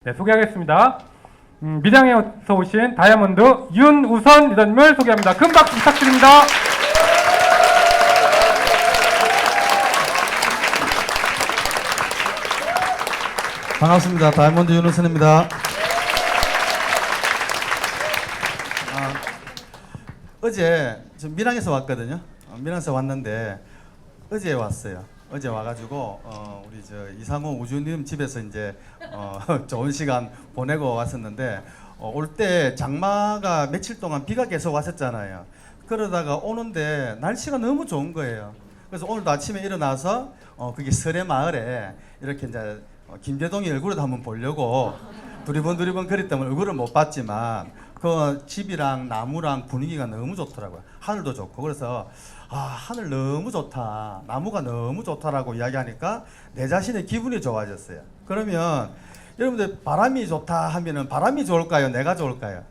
네, 소개하겠습니다. 밀양에서 오신 다이아몬드 윤우선 리더님을 소개합니다. 큰 박수 부탁드립니다. 반갑습니다. 다이아몬드 윤우선입니다. 어제 저 밀양에서 왔거든요. 밀양에서 왔는데 어제 왔어요. 어제 와가지고 우리 저 이상호 우주님 집에서 이제 좋은 시간 보내고 왔었는데 올 때 장마가 며칠 동안 비가 계속 왔었잖아요. 그러다가 오는데 날씨가 너무 좋은 거예요. 그래서 오늘도 아침에 일어나서 그게 설의 마을에 이렇게 이제 김대동이 얼굴을 한번 보려고 두리번 그랬다면 얼굴을 못 봤지만 그 집이랑 나무랑 분위기가 너무 좋더라고요. 하늘도 좋고. 그래서 하늘 너무 좋다, 나무가 너무 좋다라고 이야기하니까 내 자신의 기분이 좋아졌어요. 그러면 여러분들 바람이 좋다 하면은 바람이 좋을까요? 내가 좋을까요?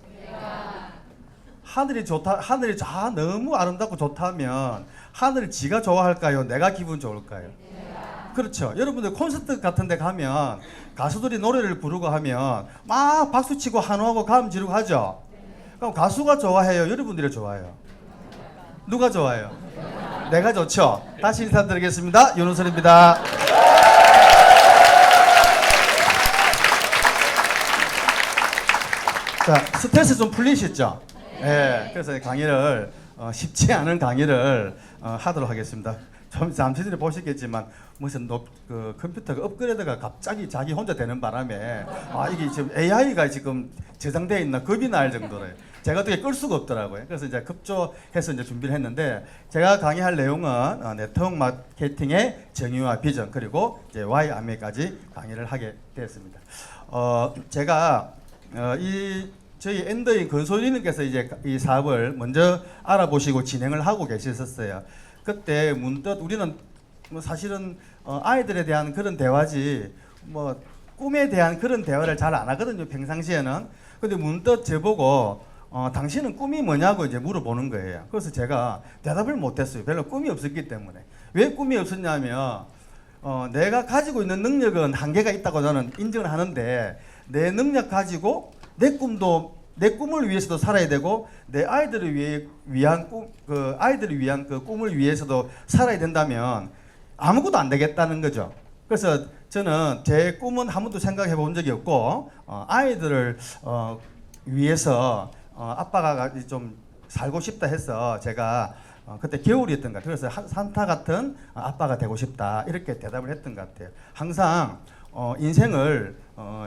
하늘이 좋다, 하늘이 너무 아름답고 좋다면 하늘을 지가 좋아할까요? 내가 기분 좋을까요? 그렇죠. 여러분들 콘서트 같은 데 가면 가수들이 노래를 부르고 하면 막 박수치고 환호하고 감 지르고 하죠. 그럼 가수가 좋아해요? 여러분들이 좋아해요? 누가 좋아해요? 내가 좋죠. 다시 인사드리겠습니다. 윤우선입니다. 자, 스트레스 좀 풀리셨죠? 네. 그래서 강의를 쉽지 않은 강의를 하도록 하겠습니다. 좀 잠시 전에 보셨겠지만 무슨 그 컴퓨터가 업그레이드가 갑자기 자기 혼자 되는 바람에 이게 지금 AI가 지금 저장되어 있나 겁이 날 정도로요. 제가 어떻게 끌 수가 없더라고요. 그래서 이제 급조해서 이제 준비를 했는데 제가 강의할 내용은 네트워크 마케팅의 정의와 비전 그리고 이제 Y 암에까지 강의를 하게 되었습니다. 제가 저희 엔더인 건솔리님께서 이제 이 사업을 먼저 알아보시고 진행을 하고 계셨었어요. 그때 문득 우리는 뭐 사실은 아이들에 대한 그런 대화지 뭐 꿈에 대한 그런 대화를 잘 안 하거든요, 평상시에는. 근데 문득 저보고 당신은 꿈이 뭐냐고 이제 물어보는 거예요. 그래서 제가 대답을 못했어요. 별로 꿈이 없었기 때문에. 왜 꿈이 없었냐면 내가 가지고 있는 능력은 한계가 있다고 저는 인정을 하는데 내 능력 가지고 내 꿈을 위해서도 살아야 되고 내 아이들을 위한 그 꿈을 위해서도 살아야 된다면 아무것도 안 되겠다는 거죠. 그래서 저는 제 꿈은 한 번도 생각해 본 적이 없고 아이들을 위해서 아빠가 좀 살고 싶다 해서 제가 그때 겨울이었던 것 같아요. 그래서 산타 같은 아빠가 되고 싶다 이렇게 대답을 했던 것 같아요. 항상 인생을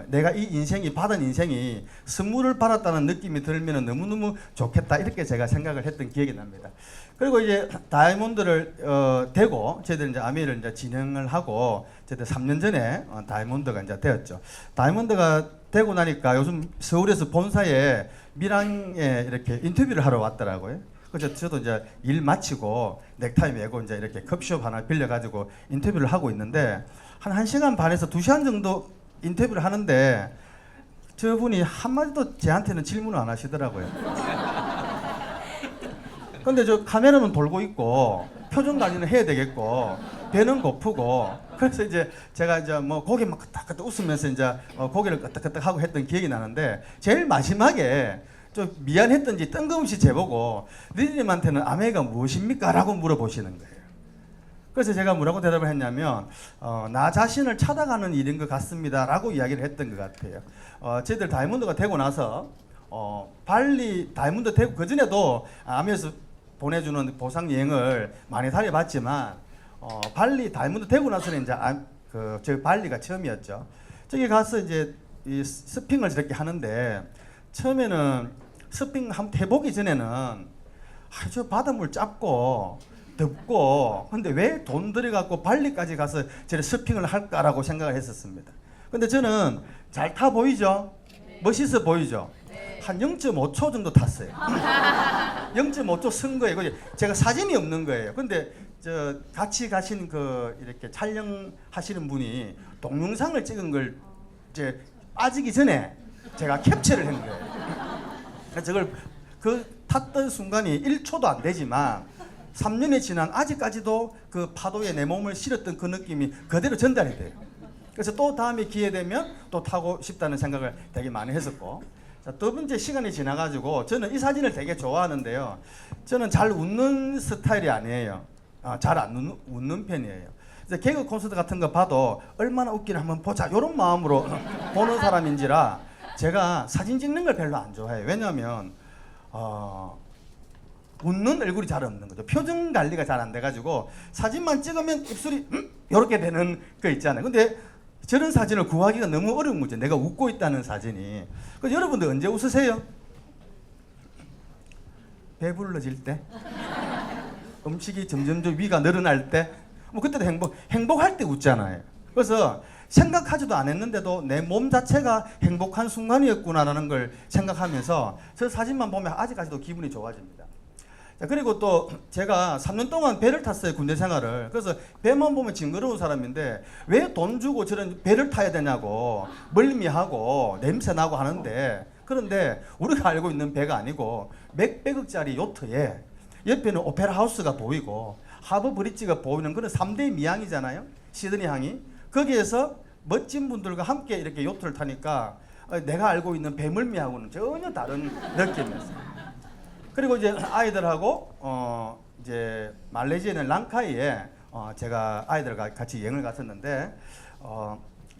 내가 이 인생이 받은 인생이 선물을 받았다는 느낌이 들면 너무너무 좋겠다 이렇게 제가 생각을 했던 기억이 납니다. 그리고 이제 다이아몬드를 되고 저희들 이제 아미를 이제 진행을 하고 저희들 3년 전에 다이아몬드가 이제 되었죠. 다이아몬드가 되고 나니까 요즘 서울에서 본사에 밀양에 이렇게 인터뷰를 하러 왔더라고요. 그래서 저도 이제 일 마치고 넥타이 메고 이제 이렇게 컵숍 하나 빌려가지고 인터뷰를 하고 있는데 한 1시간 반에서 2시간 정도 인터뷰를 하는데 저분이 한마디도 저한테는 질문을 안 하시더라고요. 근데 저 카메라는 돌고 있고 표정 관리는 해야 되겠고 배는 고프고 그래서 이제 제가 이제 뭐 고개만 끄덕끄덕 웃으면서 이제 고개를 끄덕끄덕 하고 했던 기억이 나는데 제일 마지막에 좀 미안했던지 뜬금없이 제보고 니님한테는 아메가 무엇입니까? 라고 물어보시는 거예요. 그래서 제가 뭐라고 대답을 했냐면 나 자신을 찾아가는 일인 것 같습니다 라고 이야기를 했던 것 같아요. 저희들 다이아몬드가 되고 나서 발리 다이아몬드 되고 그전에도 아메에서 보내주는 보상 여행을 많이 다녀봤지만 발리 다이아몬드 되고 나서는 이제 저 발리가 처음이었죠. 저기 가서 이제 이 스핑을 저렇게 하는데 처음에는 스핑 한번 해보기 전에는 아주 바닷물 작고 덥고 근데 왜 돈 들여갖고 발리까지 가서 저렇게 스핑을 할까라고 생각을 했었습니다. 근데 저는 잘 타 보이죠? 멋있어 보이죠? 한 0.5초 정도 탔어요. 0.5초 쓴 거예요. 제가 사진이 없는 거예요. 근데 저 같이 가신 그 이렇게 촬영하시는 분이 동영상을 찍은 걸 이제 빠지기 전에 제가 캡처를 한 거예요. 그래서 저걸 그 탔던 순간이 1초도 안 되지만 3년이 지난 아직까지도 그 파도에 내 몸을 실었던 그 느낌이 그대로 전달이 돼요. 그래서 또 다음에 기회 되면 또 타고 싶다는 생각을 되게 많이 했었고, 자, 두 번째 시간이 지나가지고 저는 이 사진을 되게 좋아하는데요. 저는 잘 웃는 스타일이 아니에요. 잘 안 웃는 편이에요. 그래서 개그 콘서트 같은 거 봐도 얼마나 웃기나 한번 보자 이런 마음으로 보는 사람인지라 제가 사진 찍는 걸 별로 안 좋아해요. 왜냐하면 웃는 얼굴이 잘 없는 거죠. 표정 관리가 잘 안 돼가지고 사진만 찍으면 입술이 이렇게 되는 거 있잖아요. 근데 저런 사진을 구하기가 너무 어려운 거죠. 내가 웃고 있다는 사진이. 그래서 여러분들 언제 웃으세요? 배불러질 때? 음식이 점점점 위가 늘어날 때? 뭐 그때도 행복할 때 웃잖아요. 그래서 생각하지도 않았는데도 내 몸 자체가 행복한 순간이었구나라는 걸 생각하면서 저 사진만 보면 아직까지도 기분이 좋아집니다. 자, 그리고 또 제가 3년 동안 배를 탔어요, 군대 생활을. 그래서 배만 보면 징그러운 사람인데 왜 돈 주고 저런 배를 타야 되냐고 멀미하고 냄새나고 하는데, 그런데 우리가 알고 있는 배가 아니고 몇백억짜리 요트에 옆에는 오페라 하우스가 보이고 하버 브릿지가 보이는 그런 3대 미항이잖아요, 시드니 항이. 거기에서 멋진 분들과 함께 이렇게 요트를 타니까 내가 알고 있는 배멀미하고는 전혀 다른 느낌이었어요. 그리고 이제 아이들하고 이제 말레이시아는 랑카이에 제가 아이들과 같이 여행을 갔었는데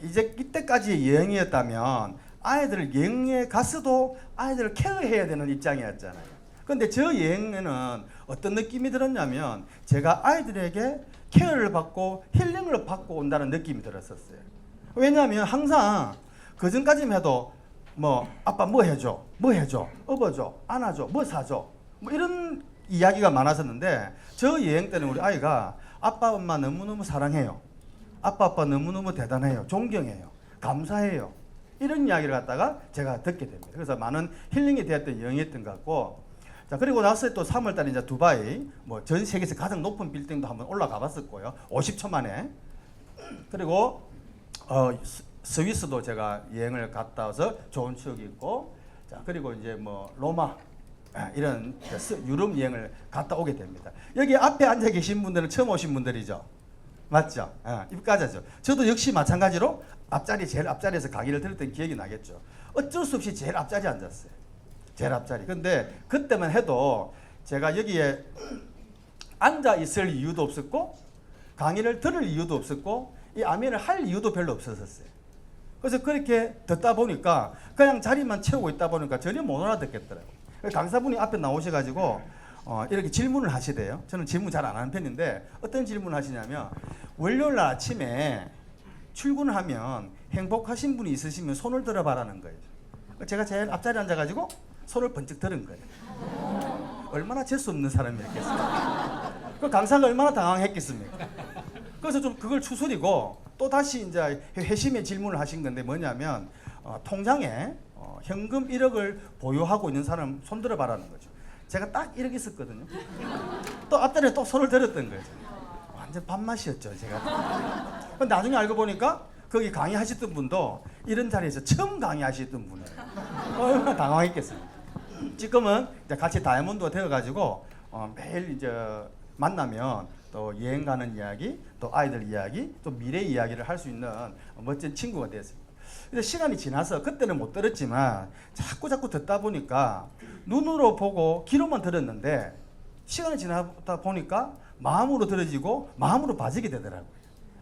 이제 이때까지의 여행이었다면 아이들을 여행에 갔어도 아이들을 케어해야 되는 입장이었잖아요. 근데 저 여행에는 어떤 느낌이 들었냐면 제가 아이들에게 케어를 받고 힐링을 받고 온다는 느낌이 들었었어요. 왜냐하면 항상 그전까지만 해도 뭐 아빠 뭐 해줘, 뭐 해줘, 업어줘, 안아줘, 뭐 사줘, 뭐 이런 이야기가 많았었는데 저 여행 때는 우리 아이가 아빠 엄마 너무너무 사랑해요, 아빠 너무너무 대단해요, 존경해요, 감사해요, 이런 이야기를 갖다가 제가 듣게 됩니다. 그래서 많은 힐링이 되었던 여행이었던 것 같고, 자, 그리고 나서 또 3월달에 이제 두바이 뭐 전 세계에서 가장 높은 빌딩도 한번 올라가 봤었고요, 50초 만에. 그리고 스위스도 제가 여행을 갔다 와서 좋은 추억이 있고, 자, 그리고 이제 뭐 로마 이런 유럽 여행을 갔다 오게 됩니다. 여기 앞에 앉아 계신 분들은 처음 오신 분들이죠, 맞죠? 입가자죠. 저도 역시 마찬가지로 제일 앞자리에서 강의를 들었던 기억이 나겠죠. 어쩔 수 없이 제일 앞자리에 앉았어요, 제일 앞자리. 근데 그때만 해도 제가 여기에 앉아 있을 이유도 없었고 강의를 들을 이유도 없었고 이 아멘을 할 이유도 별로 없었어요. 그래서 그렇게 듣다 보니까 그냥 자리만 채우고 있다 보니까 전혀 못 알아듣겠더라고요. 강사분이 앞에 나오셔가지고 이렇게 질문을 하시대요. 저는 질문 잘 안 하는 편인데 어떤 질문을 하시냐면, 월요일 날 아침에 출근을 하면 행복하신 분이 있으시면 손을 들어봐라는 거예요. 제가 제일 앞자리에 앉아가지고 손을 번쩍 들은 거예요. 얼마나 재수 없는 사람이었겠어요. 그 강사가 얼마나 당황했겠습니까? 그래서 좀 그걸 추스리고 또 다시 이제 회심의 질문을 하신 건데 뭐냐면 통장에 현금 1억을 보유하고 있는 사람 손 들어봐라는 거죠. 제가 딱 1억 있었거든요. 또 앞자리에 또 손을 들었던 거죠. 완전 밥맛이었죠, 제가. 근데 나중에 알고 보니까 거기 강의하셨던 분도 이런 자리에서 처음 강의하셨던 분이에요. 얼마나 당황했겠습니까? 지금은 이제 같이 다이아몬드가 되어가지고 매일 이제 만나면 또 여행 가는 이야기, 또 아이들 이야기, 또 미래 이야기를 할 수 있는 멋진 친구가 되었습니다. 근데 시간이 지나서 그때는 못 들었지만 자꾸 듣다 보니까 눈으로 보고 귀로만 들었는데 시간이 지나다 보니까 마음으로 들어지고 마음으로 봐지게 되더라고요.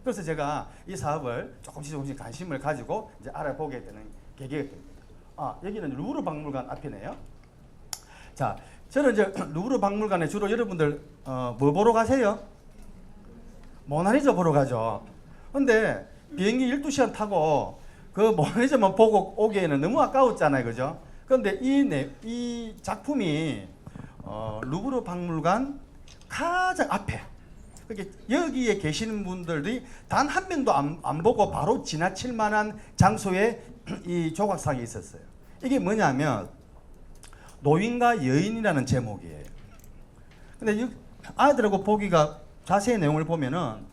그래서 제가 이 사업을 조금씩 관심을 가지고 이제 알아보게 되는 계기가 됩니다. 여기는 루브르 박물관 앞이네요. 자, 저는 이제 루브르 박물관에 주로 여러분들 뭐 보러 가세요? 모나리자 보러 가죠. 근데 비행기 12시간 타고 그 모나리자만 보고 오기에는 너무 아까웠잖아요, 그죠? 그런데 이 작품이 루브르 박물관 가장 앞에, 여기에 계시는 분들이 단 한 명도 안 보고 바로 지나칠 만한 장소에 이 조각상이 있었어요. 이게 뭐냐면 노인과 여인이라는 제목이에요. 근데 아이들하고 보기가 자세히 내용을 보면은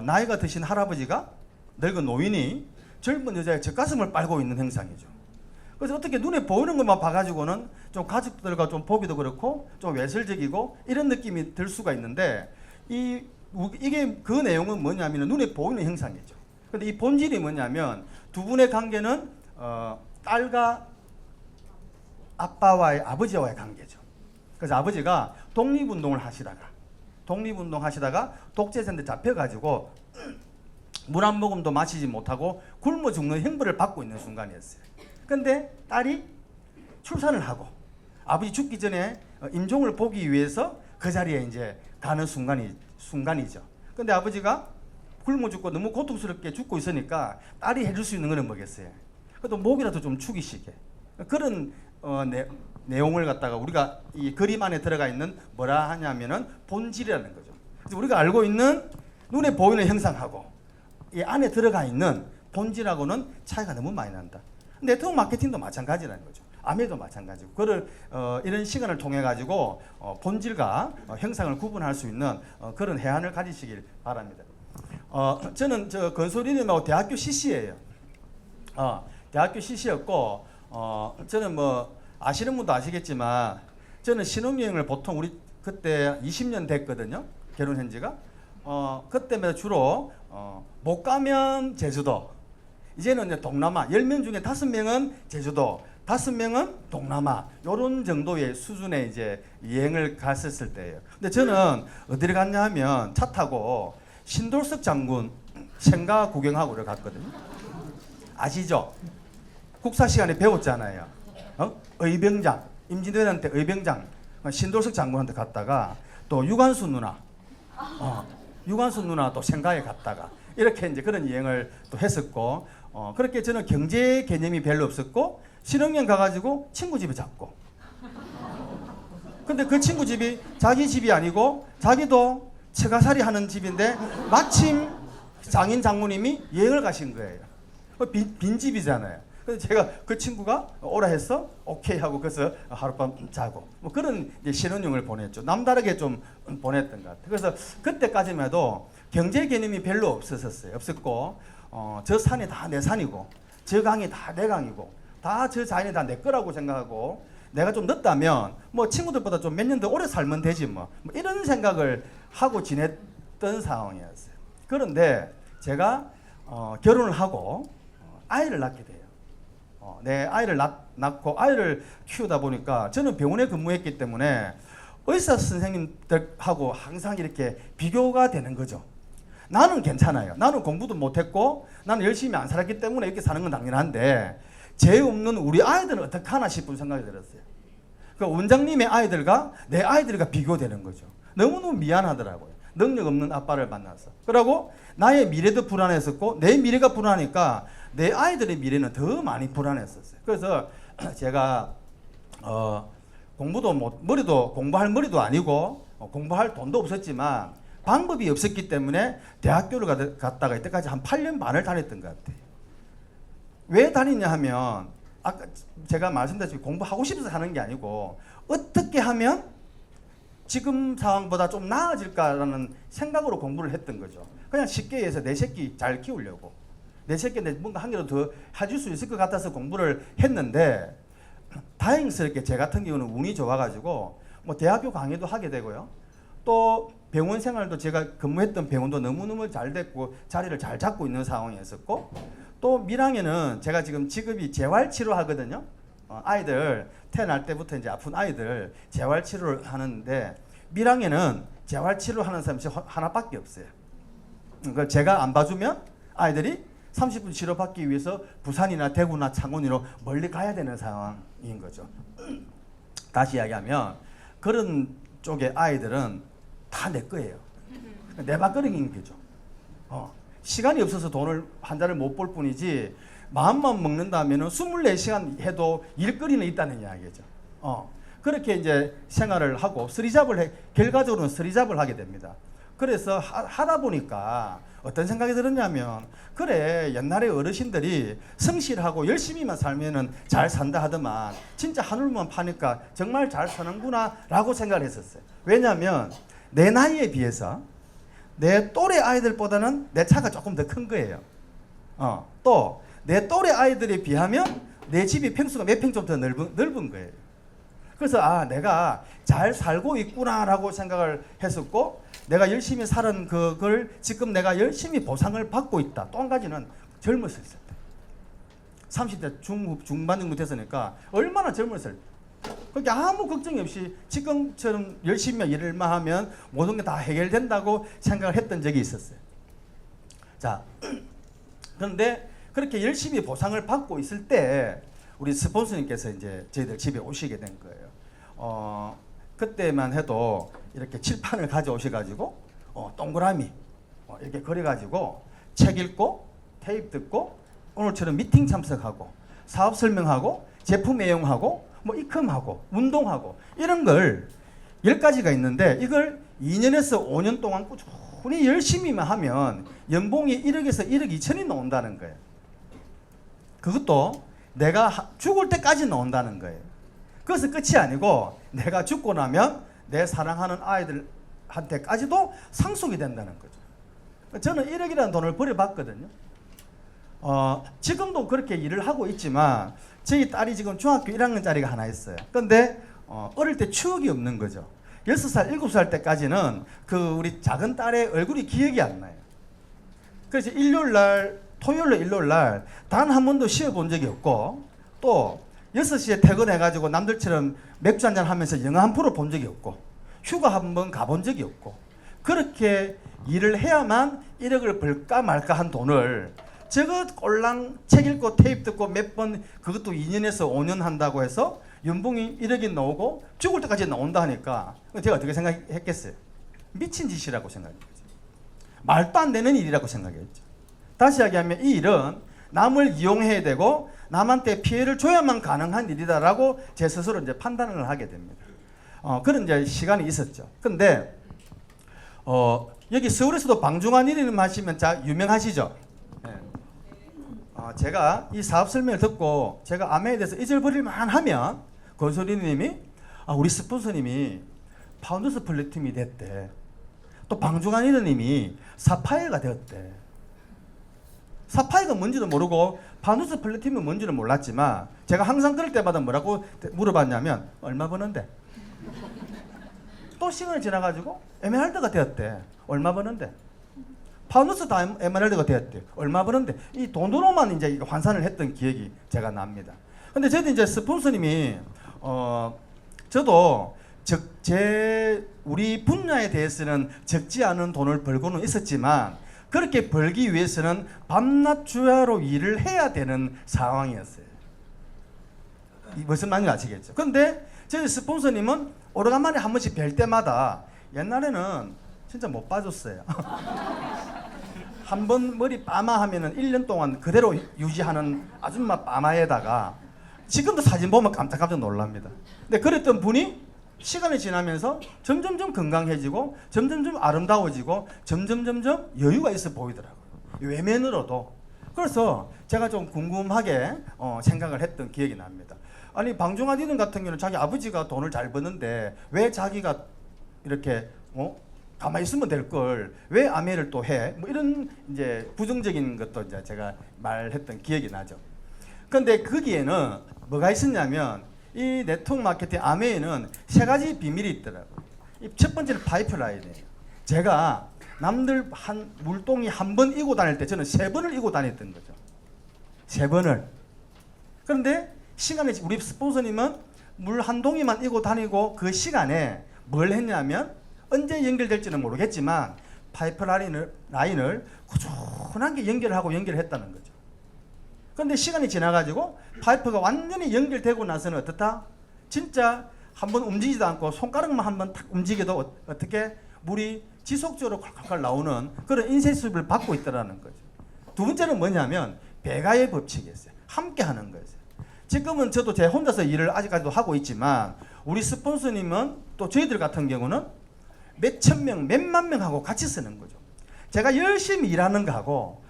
나이가 드신 할아버지가 늙은 노인이 젊은 여자의 젖가슴을 빨고 있는 형상이죠. 그래서 어떻게 눈에 보이는 것만 봐가지고는 좀 가족들과 좀 보기도 그렇고 좀 외설적이고 이런 느낌이 들 수가 있는데 이게 그 내용은 뭐냐면 눈에 보이는 형상이죠. 근데 이 본질이 뭐냐면 두 분의 관계는 딸과 아빠와의 아버지와의 관계죠. 그래서 아버지가 독립운동을 하시다가 독재자한테 잡혀가지고 물 한 모금도 마시지 못하고 굶어 죽는 형벌을 받고 있는 순간이었어요. 근데 딸이 출산을 하고 아버지 죽기 전에 임종을 보기 위해서 그 자리에 이제 가는 순간이죠. 근데 아버지가 굶어 죽고 너무 고통스럽게 죽고 있으니까 딸이 해줄 수 있는 거는 뭐겠어요? 그래도 목이라도 좀 축이시게. 그런 내용을 갖다가 우리가 이 그림 안에 들어가 있는 뭐라 하냐면은 본질이라는 거죠. 그래서 우리가 알고 있는 눈에 보이는 형상하고 이 안에 들어가 있는 본질하고는 차이가 너무 많이 난다. 네트워크 마케팅도 마찬가지라는 거죠. 암에도 마찬가지고 그걸 이런 시간을 통해 가지고 본질과 형상을 구분할 수 있는 그런 해안을 가지시길 바랍니다. 저는 저 건설이님하고 대학교 CC예요. 대학교 CC였고 저는 뭐 아시는 분도 아시겠지만 저는 신혼여행을 보통 우리 그때 20년 됐거든요. 결혼한 지가. 그때마다 주로 못 가면 제주도. 이제는 이제 동남아 10명 중에 5명은 제주도, 5명은 동남아 요런 정도의 수준의 이제 여행을 갔었을 때예요. 근데 저는 어디를 갔냐 하면 차 타고 신돌석 장군 생가 구경하고 그래 갔거든요. 아시죠? 국사 시간에 배웠잖아요. 의병장, 임진왜란때 의병장 신돌석 장군한테 갔다가 또 유관순 누나 또 생가에 갔다가 이렇게 이제 그런 여행을 또 했었고 그렇게 저는 경제 개념이 별로 없었고 신혼여행 가가지고 친구 집에 잡고 근데 그 친구 집이 자기 집이 아니고 자기도 처가살이 하는 집인데 마침 장인 장모님이 여행을 가신 거예요. 빈 집이잖아요. 그래서 제가 그 친구가 오라 해서 오케이 하고 그래서 하룻밤 자고 뭐 그런 이제 신혼여행을 보냈죠. 남다르게 좀 보냈던 것 같아요. 그래서 그때까지만 해도 경제 개념이 별로 없었고 저 산이 다 내 산이고 저 강이 다 내 강이고 다 저 자연이 다 내 거라고 생각하고 내가 좀 늦다면 뭐 친구들보다 좀 몇 년 더 오래 살면 되지 뭐 이런 생각을 하고 지냈던 상황이었어요. 그런데 제가 결혼을 하고 아이를 낳게 돼요. 내 아이를 낳고 아이를 키우다 보니까 저는 병원에 근무했기 때문에 의사 선생님들하고 항상 이렇게 비교가 되는 거죠. 나는 괜찮아요. 나는 공부도 못했고 나는 열심히 안 살았기 때문에 이렇게 사는 건 당연한데 죄 없는 우리 아이들은 어떡하나 싶은 생각이 들었어요. 그 원장님의 아이들과 내 아이들과 비교되는 거죠. 너무너무 미안하더라고요. 능력 없는 아빠를 만나서. 그러고 나의 미래도 불안했었고 내 미래가 불안하니까 내 아이들의 미래는 더 많이 불안했었어요. 그래서 제가 공부도 머리도 공부할 머리도 아니고 공부할 돈도 없었지만 방법이 없었기 때문에 대학교를 갔다가 이때까지 한 8년 반을 다녔던 것 같아요. 왜 다니냐 하면 아까 제가 말씀드렸지만 공부하고 싶어서 하는 게 아니고 어떻게 하면 지금 상황보다 좀 나아질까라는 생각으로 공부를 했던 거죠. 그냥 쉽게 해서 내 새끼 잘 키우려고. 내 새끼인데 뭔가 한 개로 더 해줄 수 있을 것 같아서 공부를 했는데 다행스럽게 제 같은 경우는 운이 좋아가지고 뭐 대학교 강의도 하게 되고요. 또 병원 생활도 제가 근무했던 병원도 너무너무 잘 됐고 자리를 잘 잡고 있는 상황이었었고 또 밀양에는 제가 지금 직업이 재활치료 하거든요. 아이들 태어날 때부터 이제 아픈 아이들 재활치료를 하는데 밀양에는 재활치료 하는 사람이 하나밖에 없어요. 그걸 제가 안 봐주면 아이들이 30분 치료받기 위해서 부산이나 대구나 창원으로 멀리 가야 되는 상황인 거죠. 다시 이야기하면 그런 쪽의 아이들은 다 내 거예요. 내 밥그릇인 거죠. 시간이 없어서 돈을 한 달을 못 벌 뿐이지 마음만 먹는다면 24시간 해도 일거리는 있다는 이야기죠. 그렇게 이제 생활을 하고 결과적으로는 쓰리잡을 하게 됩니다. 그래서 하다 보니까 어떤 생각이 들었냐면 그래 옛날에 어르신들이 성실하고 열심히만 살면은 잘 산다 하더만 진짜 하늘만 파니까 정말 잘 사는구나 라고 생각을 했었어요. 왜냐하면 내 나이에 비해서 내 또래 아이들보다는 내 차가 조금 더 큰 거예요. 또 내 또래 아이들에 비하면 내 집이 평수가 몇 평 좀 더 넓은 거예요. 그래서 내가 잘 살고 있구나라고 생각을 했었고, 내가 열심히 살은 그걸 지금 내가 열심히 보상을 받고 있다. 또 한 가지는 젊었을 때. 30대 중반 정도 됐으니까 얼마나 젊었을 때. 그렇게 아무 걱정이 없이 지금처럼 열심히 일을만 하면 모든 게 다 해결된다고 생각을 했던 적이 있었어요. 자, 그런데 그렇게 열심히 보상을 받고 있을 때 우리 스폰서님께서 이제 저희들 집에 오시게 된 거예요. 그때만 해도 이렇게 칠판을 가져오셔가지고 동그라미 이렇게 그려가지고 책 읽고 테이프 듣고 오늘처럼 미팅 참석하고 사업 설명하고 제품 애용하고 뭐 입금하고 운동하고 이런 걸 10가지가 있는데, 이걸 2년에서 5년 동안 꾸준히 열심히만 하면 연봉이 1억에서 1억 2천이 나온다는 거예요. 그것도 내가 죽을 때까지 나온다는 거예요. 그래서 끝이 아니고 내가 죽고 나면 내 사랑하는 아이들한테까지도 상속이 된다는 거죠. 저는 1억이라는 돈을 버려봤거든요. 지금도 그렇게 일을 하고 있지만 저희 딸이 지금 중학교 1학년짜리가 하나 있어요. 근데 어릴 때 추억이 없는 거죠. 6살, 7살 때까지는 그 우리 작은 딸의 얼굴이 기억이 안 나요. 그래서 토요일로 일요일날 단 한 번도 쉬어본 적이 없고, 또 6시에 퇴근해가지고 남들처럼 맥주 한잔 하면서 영화 한 프로 본 적이 없고, 휴가 한 번 가본 적이 없고, 그렇게 일을 해야만 1억을 벌까 말까 한 돈을 저거 꼴랑 책 읽고 테이프 듣고 몇 번, 그것도 2년에서 5년 한다고 해서 연봉이 1억이 나오고 죽을 때까지 나온다 하니까 제가 어떻게 생각했겠어요? 미친 짓이라고 생각했죠. 말도 안 되는 일이라고 생각했죠. 다시 이야기하면 이 일은 남을 이용해야 되고 남한테 피해를 줘야만 가능한 일이다라고 제 스스로 이제 판단을 하게 됩니다. 그런 이제 시간이 있었죠. 근데 여기 서울에서도 방중환 일임 하시면 유명하시죠? 네. 제가 이 사업 설명을 듣고 제가 아메에 대해서 잊어버릴만 하면 권소리님이 우리 스폰서님이 파운더스 플래티넘이 됐대. 또 방중환 일임님이 사파이어가 되었대. 사파이어가 뭔지도 모르고 파운더스 플래티넘이 뭔지는 몰랐지만 제가 항상 그럴 때마다 뭐라고 물어봤냐면 얼마 버는데? 또 시간이 지나가지고 에메랄드가 되었대. 얼마 버는데? 파운더스 다 에메랄드가 되었대. 얼마 버는데? 이 돈으로만 이제 환산을 했던 기억이 제가 납니다. 근데 저도 이제 스폰서님이 저도 우리 분야에 대해서는 적지 않은 돈을 벌고는 있었지만 그렇게 벌기 위해서는 밤낮 주야로 일을 해야 되는 상황이었어요. 무슨 말인지 아시겠죠? 근데 저희 스폰서님은 오래간만에 한 번씩 뵐 때마다 옛날에는 진짜 못 봐줬어요. 한 번 머리 빠마하면은 1년 동안 그대로 유지하는 아줌마 빠마에다가 지금도 사진 보면 깜짝깜짝 놀랍니다. 근데 그랬던 분이 시간이 지나면서 점점점 건강해지고 점점점 아름다워지고 점점점점 여유가 있어 보이더라고요. 외면으로도. 그래서 제가 좀 궁금하게 생각을 했던 기억이 납니다. 아니 방중환 이등 같은 경우는 자기 아버지가 돈을 잘 버는데 왜 자기가 이렇게 가만히 있으면 될 걸 왜 아메를 또 해? 뭐 이런 이제 부정적인 것도 이제 제가 말했던 기억이 나죠. 그런데 거기에는 뭐가 있었냐면 이 네트워크 마케팅 아메에는 3가지 비밀이 있더라고요. 첫 번째는 파이프라인이에요. 제가 남들 물동이 한 번 이고 다닐 때 저는 3번을 이고 다녔던 거죠. 3번을. 그런데 시간에 우리 스폰서님은 물 한 동이만 이고 다니고 그 시간에 뭘 했냐면 언제 연결될지는 모르겠지만 파이프라인을 꾸준하게 연결했다는 거죠. 그런데 시간이 지나가지고 파이프가 완전히 연결되고 나서는 어떻다? 진짜 한번 움직이지도 않고 손가락만 한번 탁 움직여도 어떻게 물이 지속적으로 콸콸콸 나오는 그런 인쇄습을 받고 있다는 거죠. 두 번째는 뭐냐면 배가의 법칙이었어요. 함께 하는 거죠. 지금은 저도 제 혼자서 일을 아직까지도 하고 있지만 우리 스폰서님은 또 저희들 같은 경우는 몇천 명, 몇만 명하고 같이 쓰는 거죠. 제가 열심히 일하는 거하고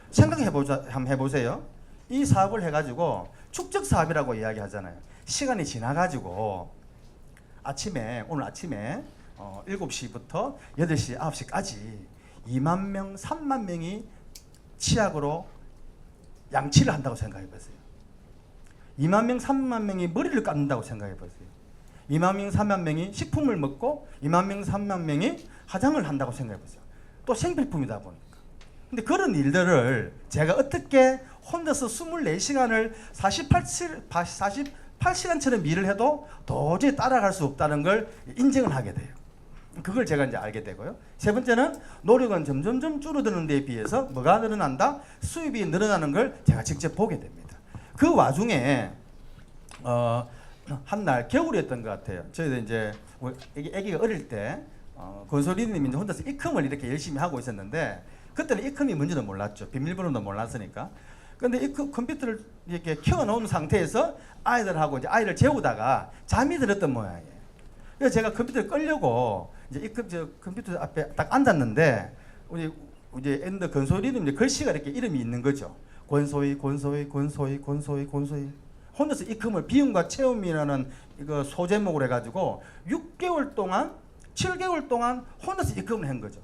한번 해보세요. 이 사업을 해가지고 축적 사업이라고 이야기하잖아요. 시간이 지나가지고 오늘 아침에 7시부터 8시, 9시까지 2만 명, 3만 명이 치약으로 양치를 한다고 생각해 보세요. 2만 명, 3만 명이 머리를 깎는다고 생각해 보세요. 2만 명, 3만 명이 식품을 먹고 2만 명, 3만 명이 화장을 한다고 생각해 보세요. 또 생필품이다 보니까. 근데 그런 일들을 제가 어떻게 혼자서 24시간을 48시간처럼 일을 해도 도저히 따라갈 수 없다는 걸 인정을 하게 돼요. 그걸 제가 이제 알게 되고요. 세 번째는 노력은 점점점 줄어드는 데에 비해서 뭐가 늘어난다? 수입이 늘어나는 걸 제가 직접 보게 됩니다. 그 와중에 한날 겨울이었던 것 같아요. 저희도 이제 아기가 어릴 때 권소리님이 이제 혼자서 입금을 이렇게 열심히 하고 있었는데 그때는 입금이 뭔지도 몰랐죠. 비밀번호도 몰랐으니까. 근데 이 컴퓨터를 이렇게 켜놓은 상태에서 아이들하고 이제 아이를 재우다가 잠이 들었던 모양이에요. 그래서 제가 컴퓨터를 끌려고 이제 컴퓨터 앞에 딱 앉았는데 우리 이제 엔더 권소리님 이제 글씨가 이렇게 이름이 있는 거죠. 권소희. 혼자서 입금을 비움과 체험이라는 이거 소제목을 해가지고 6개월 동안 7개월 동안 혼자서 입금을 한 거죠.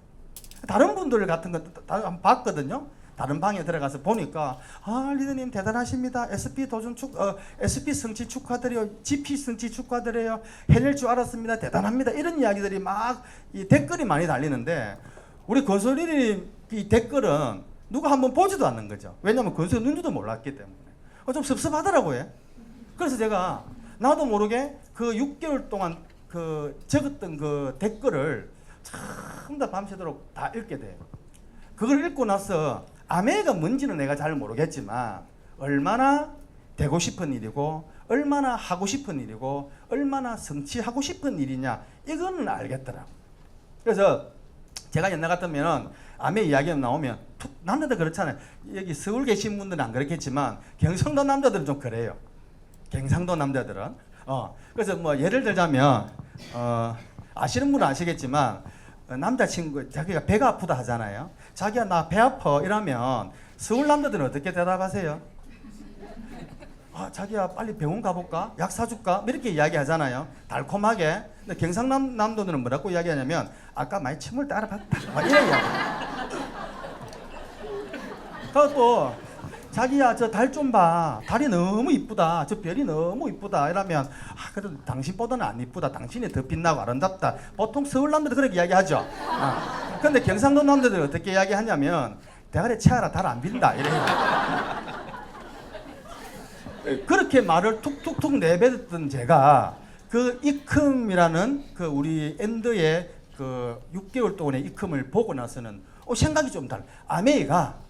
다른 분들 같은 거 한번 봤거든요. 다른 방에 들어가서 보니까 리더님 대단하십니다. SP 성취 축하드려요. GP 성취 축하드려요. 해낼 줄 알았습니다. 대단합니다. 이런 이야기들이 막 이 댓글이 많이 달리는데 우리 권소리님 이 댓글은 누가 한번 보지도 않는 거죠. 왜냐하면 권소리 눈지도 몰랐기 때문에. 좀 섭섭하더라고요. 그래서 제가 나도 모르게 그 6개월 동안 그 적었던 그 댓글을 참 다 밤새도록 다 읽게 돼요. 그걸 읽고 나서 아메가 뭔지는 내가 잘 모르겠지만 얼마나 되고 싶은 일이고 얼마나 하고 싶은 일이고 얼마나 성취하고 싶은 일이냐 이거는 알겠더라고. 그래서 제가 옛날 같으면 아메 이야기가 나오면 남자들 그렇잖아요. 여기 서울 계신 분들은 안 그렇겠지만 경상도 남자들은 좀 그래요. 경상도 남자들은 그래서 뭐 예를 들자면 아시는 분은 아시겠지만 남자친구 자기가 배가 아프다 하잖아요. 자기야 나 배 아파 이러면 서울 남자들은 어떻게 대답하세요? 자기야 빨리 병원 가볼까? 약 사줄까? 이렇게 이야기하잖아요. 달콤하게. 근데 경상남 남도들은 뭐라고 이야기하냐면 아까 많이 침을 따라봤다. 막 이런 이야기. 또 자기야 저 달 좀 봐. 달이 너무 이쁘다. 저 별이 너무 이쁘다. 이러면 그래도 당신보다는 안 이쁘다. 당신이 더 빛나고 아름답다. 보통 서울 남자들 그렇게 이야기하죠. 근데 경상도 남자들 어떻게 이야기하냐면 대가리 채하라 달 안 빈다. 이래요. 그렇게 말을 툭툭툭 내뱉었던 제가 그 입금이라는 그 우리 엔더의 그 6개월 동안의 입금을 보고 나서는 생각이 좀 달라. 아메이가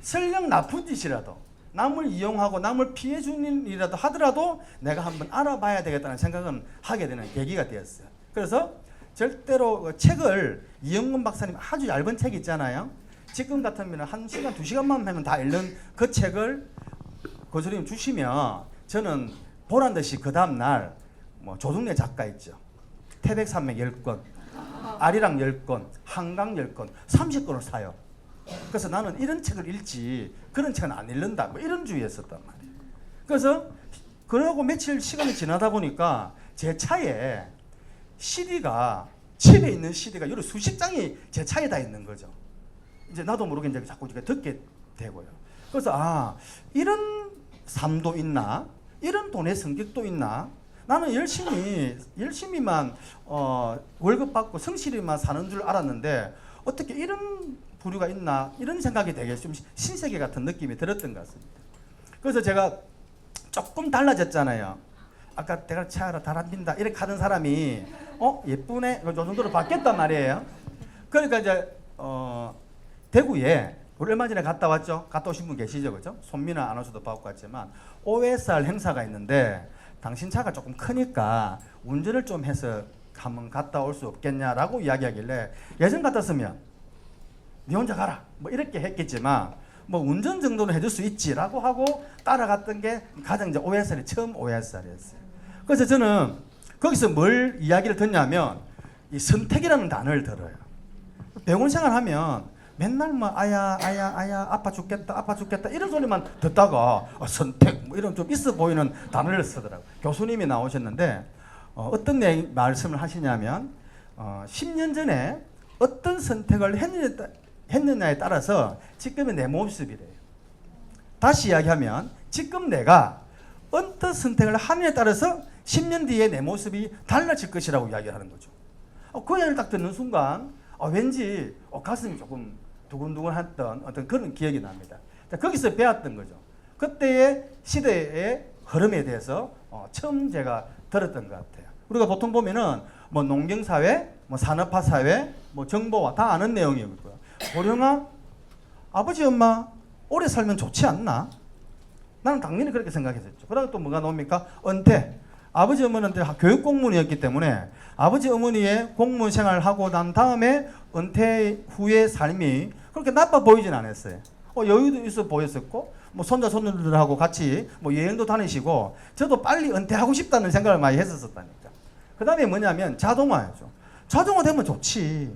설령 나쁜 짓이라도 남을 이용하고 남을 피해 주는 일이라도 하더라도 내가 한번 알아봐야 되겠다는 생각은 하게 되는 계기가 되었어요. 그래서 절대로 책을 이영건 박사님 아주 얇은 책 있잖아요. 지금 같으면 1시간, 2시간만 하면 다 읽는 그 책을 권소리님 주시면 저는 보란 듯이 그 다음날 뭐 조동래 작가 있죠. 태백산맥 10권, 아리랑 10권, 한강 10권, 30권을 사요. 그래서 나는 이런 책을 읽지 그런 책은 안 읽는다. 뭐 이런 주의였었단 말이에요. 그래서 그러고 며칠 시간이 지나다 보니까 제 차에 CD가 집에 있는 CD가 여러 수십 장이 제 차에 다 있는 거죠. 이제 나도 모르게 이제 자꾸 듣게 되고요. 그래서 이런 삶도 있나? 이런 돈의 성격도 있나? 나는 열심히만 월급 받고 성실히만 사는 줄 알았는데 어떻게 이런 부류가 있나? 이런 생각이 되게 좀 신세계 같은 느낌이 들었던 것 같습니다. 그래서 제가 조금 달라졌잖아요. 아까 내가 차라 달 안 빈다 이렇게 하던 사람이 예쁘네? 저 정도로 바뀌었단 말이에요. 그러니까 이제 대구에 우리 얼마 전에 갔다 왔죠? 갔다 오신 분 계시죠? 그죠? 손민아 아나운서도 받고 갔지만 OSR 행사가 있는데 당신 차가 조금 크니까 운전을 좀 해서 한번 갔다 올 수 없겠냐라고 이야기하길래 예전 같았으면 네 혼자 가라 뭐 이렇게 했겠지만 뭐 운전 정도는 해줄 수 있지라고 하고 따라갔던 게 가장 이제 OSR이 처음 OSR이었어요. 그래서 저는 거기서 뭘 이야기를 듣냐면 이 선택이라는 단어를 들어요. 병원 생활하면 맨날 뭐 아야 아파 죽겠다 이런 소리만 듣다가 선택 뭐 이런 좀 있어 보이는 단어를 쓰더라고요. 교수님이 나오셨는데 어떤 말씀을 하시냐면 10년 전에 어떤 선택을 했느냐에 따라서 지금의 내 모습이래요. 다시 이야기하면 지금 내가 어떤 선택을 하느냐에 따라서 10년 뒤에 내 모습이 달라질 것이라고 이야기를 하는 거죠. 그 이야기를 딱 듣는 순간 왠지 가슴이 조금 두근두근했던 어떤 그런 기억이 납니다. 자, 거기서 배웠던 거죠. 그때의 시대의 흐름에 대해서 처음 제가 들었던 것 같아요. 우리가 보통 보면은 뭐 농경사회, 뭐 산업화사회, 뭐 정보화 다 아는 내용이고요. 고령화, 아버지 엄마 오래 살면 좋지 않나? 나는 당연히 그렇게 생각했었죠. 그러고 또 뭐가 나옵니까? 은퇴. 아버지 어머니는 교육 공무원이었기 때문에 아버지 어머니의 공무원 생활을 하고 난 다음에 은퇴 후의 삶이 그렇게 나빠 보이진 않았어요. 여유도 있어 보였었고, 뭐 손자 손녀들하고 같이 뭐 여행도 다니시고, 저도 빨리 은퇴하고 싶다는 생각을 많이 했었다니까. 그 다음에 뭐냐면 자동화죠. 자동화 되면 좋지.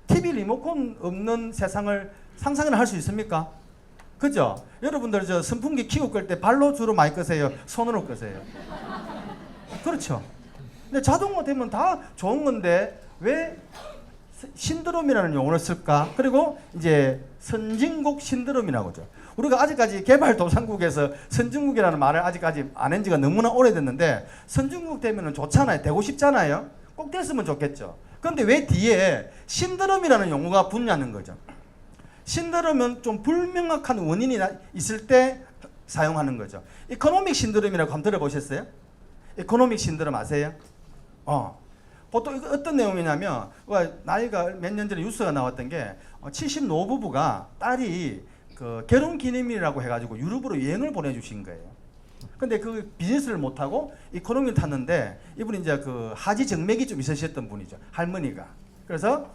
TV 리모컨 없는 세상을 상상을 할 수 있습니까? 그죠? 여러분들 저 선풍기 키고 끌 때 발로 주로 많이 끄세요? 손으로 끄세요? 그렇죠. 근데 자동화 되면 다 좋은 건데 왜 신드롬이라는 용어를 쓸까? 그리고 이제 선진국 신드롬이라고 하죠. 우리가 아직까지 개발도상국에서 선진국이라는 말을 아직까지 안 한 지가 너무나 오래됐는데, 선진국 되면은 좋잖아요. 되고 싶잖아요. 꼭 됐으면 좋겠죠. 그런데 왜 뒤에 신드롬이라는 용어가 붙냐는 거죠. 신드롬은 좀 불명확한 원인이 있을 때 사용하는 거죠. 이코노믹 신드롬이라고 한번 들어보셨어요? 이코노믹 신드롬 아세요? 보통 이거 어떤 내용이냐면, 나이가 몇 년 전에 뉴스가 나왔던 게 70 노부부가 딸이 그 결혼 기념일이라고 해가지고 유럽으로 여행을 보내주신 거예요. 근데 그 비즈니스를 못하고 이코노미를 탔는데, 이분이 이제 그 하지 정맥이 좀 있으셨던 분이죠. 할머니가. 그래서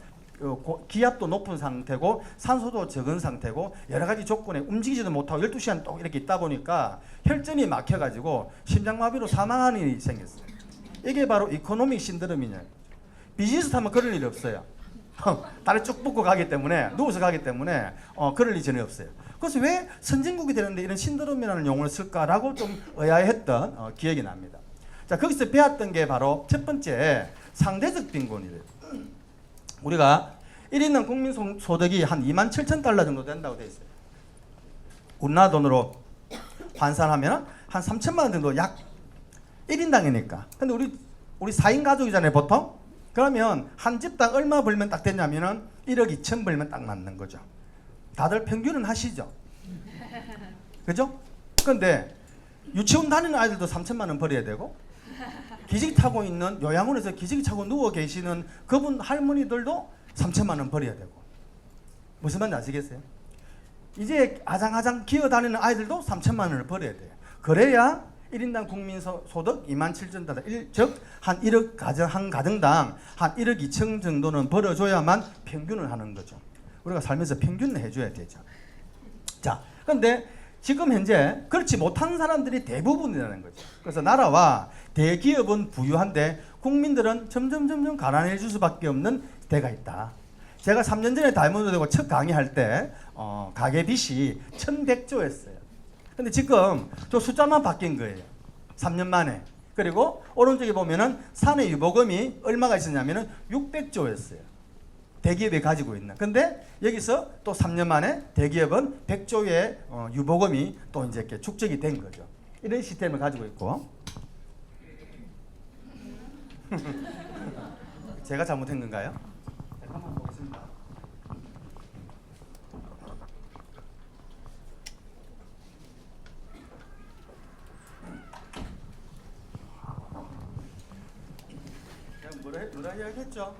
기압도 높은 상태고 산소도 적은 상태고 여러 가지 조건에 움직이지도 못하고 12시간 또 이렇게 있다 보니까 혈전이 막혀가지고 심장마비로 사망하는 일이 생겼어요. 이게 바로 이코노믹 신드롬이냐. 비즈니스 타면 그럴 일이 없어요. 다리 쭉 뻗고 가기 때문에, 누워서 가기 때문에 그럴 일이 전혀 없어요. 그래서 왜 선진국이 되는데 이런 신드롬이라는 용어를 쓸까라고 좀 의아해했던 기억이 납니다. 자, 거기서 배웠던 게 바로 첫 번째 상대적 빈곤이래요. 우리가 1인당 국민 소득이 한 27,000달러 정도 된다고 돼 있어요. 우리나라 돈으로 환산하면 한 3천만 원 정도, 약 1인당이니까. 근데 우리 4인 가족이잖아요, 보통. 그러면 한 집당 얼마 벌면 딱 되냐면은 1억 2천 벌면 딱 맞는 거죠. 다들 평균은 하시죠. 그죠? 근데 유치원 다니는 아이들도 3천만 원 벌어야 되고, 기저귀 타고 있는, 요양원에서 기저귀 차고 누워 계시는 그분 할머니들도 3천만 원 벌어야 되고. 무슨 말인지 아시겠어요? 이제 아장아장 기어다니는 아이들도 3천만 원을 벌어야 돼요. 그래야 1인당 국민 소득 27,000달러, 즉 한 1억 한 가정당 한 1억 2천 정도는 벌어줘야만 평균을 하는 거죠. 우리가 살면서 평균을 해줘야 되죠. 자, 그런데 지금 현재 그렇지 못한 사람들이 대부분이라는 거죠. 그래서 나라와 대기업은 부유한데 국민들은 점점 가난해질 수밖에 없는 때가 있다. 제가 3년 전에 다이아몬드 되고 첫 강의할 때 가계 빚이 1,100조였어요. 근데 지금 저 숫자만 바뀐 거예요. 3년 만에. 그리고 오른쪽에 보면은 사내 유보금이 얼마가 있었냐면은 600조였어요. 대기업이 가지고 있는. 근데 여기서 또 3년 만에 대기업은 100조의 유보금이 또 이제 이렇게 축적이 된 거죠. 이런 시스템을 가지고 있고. 제가 잘못한 건가요? 한번 보겠습니다. 뭐라 이야기했죠?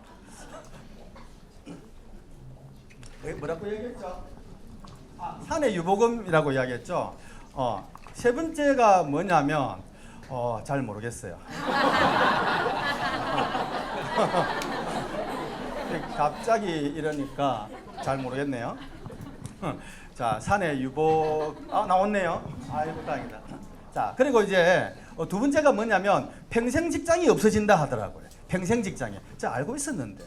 뭐라고 얘기했죠? 사내 유보금이라고 이야기했죠. 세 번째가 뭐냐면 잘 모르겠어요. 갑자기 이러니까 잘 모르겠네요. 자, 사내 유보 나왔네요. 아이고 다행이다. 자, 그리고 이제 두 번째가 뭐냐면 평생 직장이 없어진다 하더라고요. 평생 직장이. 제가 알고 있었는데.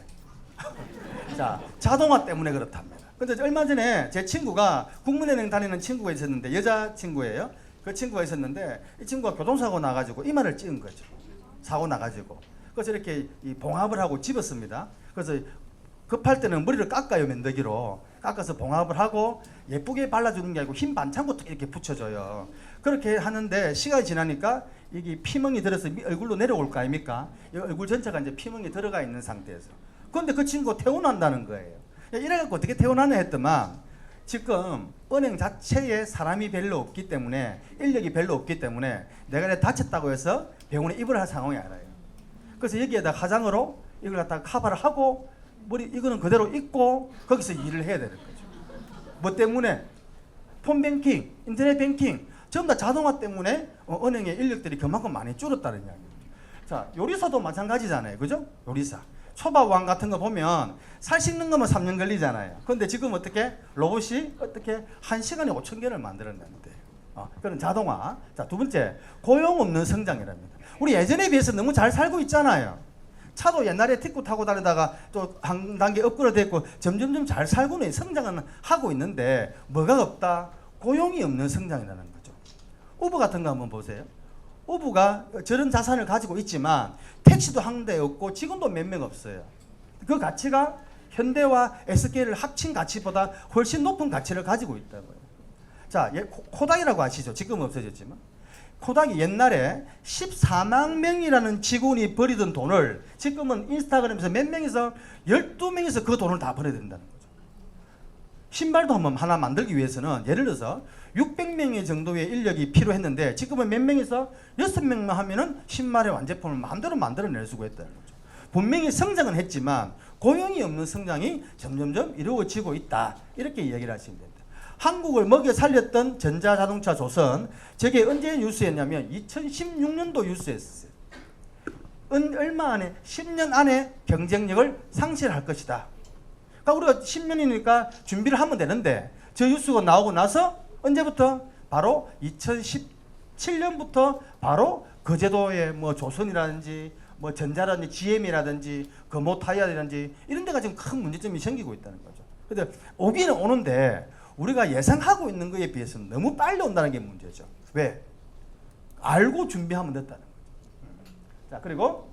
자, 자동화 때문에 그렇답니다. 근데 얼마 전에 제 친구가 국민은행 다니는 친구가 있었는데, 여자 친구예요. 그 친구가 있었는데 이 친구가 교통사고 나가지고 이마를 찍은 거죠. 사고 나가지고. 그래서 이렇게 이 봉합을 하고 집었습니다. 그래서 급할 때는 머리를 깎아요. 면도기로 깎아서 봉합을 하고 예쁘게 발라주는 게 아니고 흰 반창고 이렇게 붙여줘요. 그렇게 하는데 시간이 지나니까 이게 피멍이 들어서 얼굴로 내려올 거 아닙니까? 이 얼굴 전체가 이제 피멍이 들어가 있는 상태에서. 그런데 그 친구가 퇴원한다는 거예요. 이래갖고 어떻게 퇴원하냐 했더만 지금 은행 자체에 사람이 별로 없기 때문에 인력이 별로 없기 때문에 내가 다쳤다고 해서 병원에 입원할 상황이 아니에요. 그래서 여기에다 화장으로 이걸 갖다가 커버를 하고 머리 이거는 그대로 입고 거기서 일을 해야 되는 거죠. 뭐 때문에? 폰뱅킹, 인터넷 뱅킹 전부 다 자동화 때문에 은행의 인력들이 그만큼 많이 줄었다는 이야기입니다. 자, 요리사도 마찬가지잖아요. 그죠? 요리사. 초밥왕 같은 거 보면 살 씻는 거면 3년 걸리잖아요. 그런데 지금 어떻게 로봇이 어떻게 1시간에 5,000개를 만들어내는데 그런 자동화. 자, 두 번째 고용 없는 성장이랍니다. 우리 예전에 비해서 너무 잘 살고 있잖아요. 차도 옛날에 티쿠 타고 다니다가 또 한 단계 업그레이드 됐고 점점점 잘 살고는 성장은 하고 있는데 뭐가 없다? 고용이 없는 성장이라는 거죠. 우버 같은 거 한번 보세요. 우버가 저런 자산을 가지고 있지만 택시도 한 대 없고 직원도 몇 명 없어요. 그 가치가 현대와 SK를 합친 가치보다 훨씬 높은 가치를 가지고 있다고요. 자, 코닥이라고 아시죠? 지금 없어졌지만 코닥이 옛날에 14만 명이라는 직원이 버리던 돈을 지금은 인스타그램에서 몇 명에서 12명에서 그 돈을 다 버려야 된다는 거죠. 신발도 한번 하나 만들기 위해서는 예를 들어서 600명의 정도의 인력이 필요했는데 지금은 몇 명에서 6명만 하면은 신발의 완제품을 마음대로 만들어낼 수가 있다는 거죠. 분명히 성장은 했지만 고용이 없는 성장이 점점점 이루어지고 있다. 이렇게 이야기를 하시면 됩니다. 한국을 먹여 살렸던 전자자동차 조선, 저게 언제 뉴스였냐면 2016년도 뉴스였어요. 얼마 안에 10년 안에 경쟁력을 상실할 것이다. 그러니까 우리가 10년이니까 준비를 하면 되는데 저 뉴스가 나오고 나서 언제부터? 바로 2017년부터 바로 거제도의 뭐 조선이라든지 뭐 전자라든지 GM이라든지 금호타이어라든지 이런 데가 지금 큰 문제점이 생기고 있다는 거죠. 근데 오기는 오는데 우리가 예상하고 있는 것에 비해서는 너무 빨리 온다는 게 문제죠. 왜? 알고 준비하면 됐다는 거죠. 자, 그리고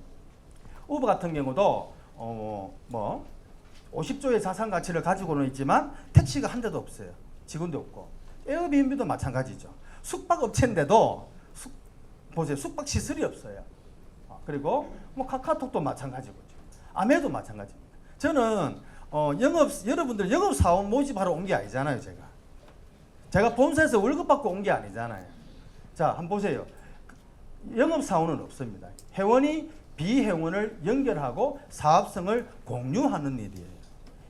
우버 같은 경우도 뭐 50조의 자산 가치를 가지고는 있지만 택시가 한 대도 없어요. 직원도 없고. 에어비앤비도 마찬가지죠. 숙박업체인데도 보세요. 숙박 시설이 없어요. 그리고 뭐 카카오톡도 마찬가지고 아메도 마찬가지입니다. 저는 여러분들 영업사원 모집하러 온 게 아니잖아요. 제가 본사에서 월급 받고 온 게 아니잖아요. 자, 한번 보세요. 영업사원은 없습니다. 회원이 비회원을 연결하고 사업성을 공유하는 일이에요.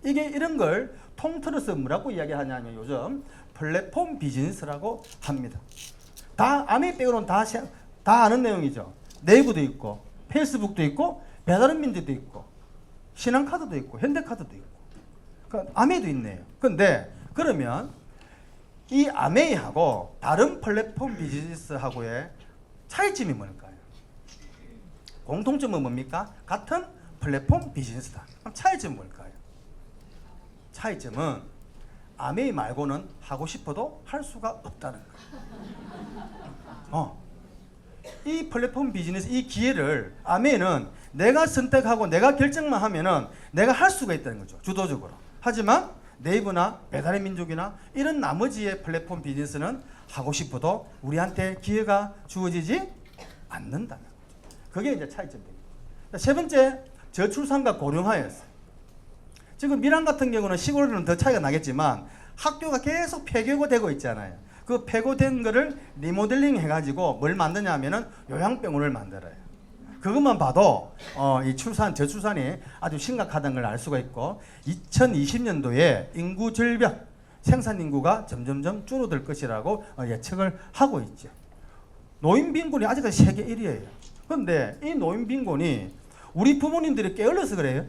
이게 이런 걸 통틀어서 뭐라고 이야기하냐면 요즘 플랫폼 비즈니스라고 합니다. 다 아메 빼고는 다 아는 내용이죠. 네이버도 있고 페이스북도 있고 배달음민들도 있고 신한카드도 있고 현대카드도 있고 그러니까 아메이도 있네요. 근데 그러면 이 아메이하고 다른 플랫폼 비즈니스하고의 차이점이 뭘까요? 공통점은 뭡니까? 같은 플랫폼 비즈니스다. 그럼 차이점은 뭘까요? 차이점은 아메이 말고는 하고 싶어도 할 수가 없다는 거예요. 이 플랫폼 비즈니스 이 기회를 아메이는 내가 선택하고 내가 결정만 하면은 내가 할 수가 있다는 거죠. 주도적으로. 하지만 네이버나 배달의 민족이나 이런 나머지의 플랫폼 비즈니스는 하고 싶어도 우리한테 기회가 주어지지 않는다는 거죠. 그게 이제 차이점입니다. 세 번째, 저출산과 고령화였어요. 지금 밀양 같은 경우는 시골은 더 차이가 나겠지만 학교가 계속 폐교가 되고 있잖아요. 그 폐교된 거를 리모델링 해가지고 뭘 만드냐 하면은 요양병원을 만들어요. 그것만 봐도 이 저출산이 아주 심각하다는 걸 알 수가 있고 2020년도에 인구 절벽, 생산 인구가 점점점 줄어들 것이라고 예측을 하고 있죠. 노인 빈곤이 아직까지 세계 1위예요. 그런데 이 노인 빈곤이 우리 부모님들이 게을러서 그래요.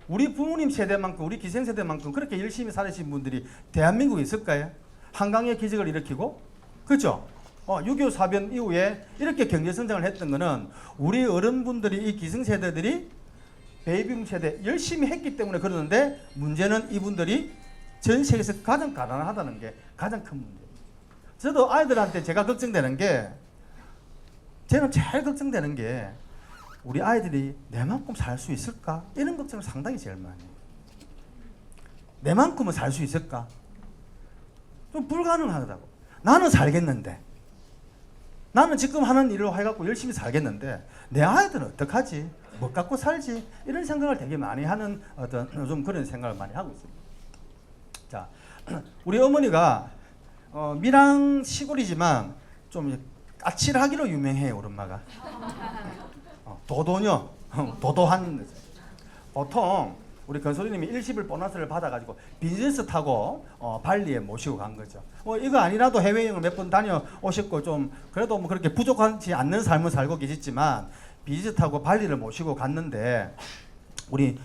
우리 부모님 세대만큼 우리 기생세대만큼 그렇게 열심히 살으신 분들이 대한민국에 있을까요? 한강의 기적을 일으키고 그렇죠? 6.25 사변 이후에 이렇게 경제성장을 했던 거는 우리 어른분들이 이 기성세대들이 베이비붐 세대 열심히 했기 때문에 그러는데 문제는 이분들이 전 세계에서 가장 가난하다는 게 가장 큰 문제입니다. 저도 아이들한테 제가 걱정되는 게 저는 제일 걱정되는 게 우리 아이들이 내만큼 살 수 있을까? 이런 걱정을 상당히 제일 많이 해요. 내만큼은 살 수 있을까? 좀 불가능하다고. 나는 살겠는데, 나는 지금 하는 일을 해갖고 열심히 살겠는데 내 아이들은 어떡하지? 뭐 갖고 살지? 이런 생각을 되게 많이 하는 어떤 좀 그런 생각을 많이 하고 있습니다. 자, 우리 어머니가 밀양 시골이지만 좀 까칠하기로 유명해요. 우리 엄마가. 도도녀, 도도한. 보통 우리 건소리님이 일시불 보너스를 받아가지고 비즈니스 타고 발리에 모시고 간 거죠. 이거 아니라도 해외여행을 몇 번 다녀오셨고 좀 그래도 뭐 그렇게 부족하지 않는 삶을 살고 계시지만 비즈니스 타고 발리를 모시고 갔는데 우리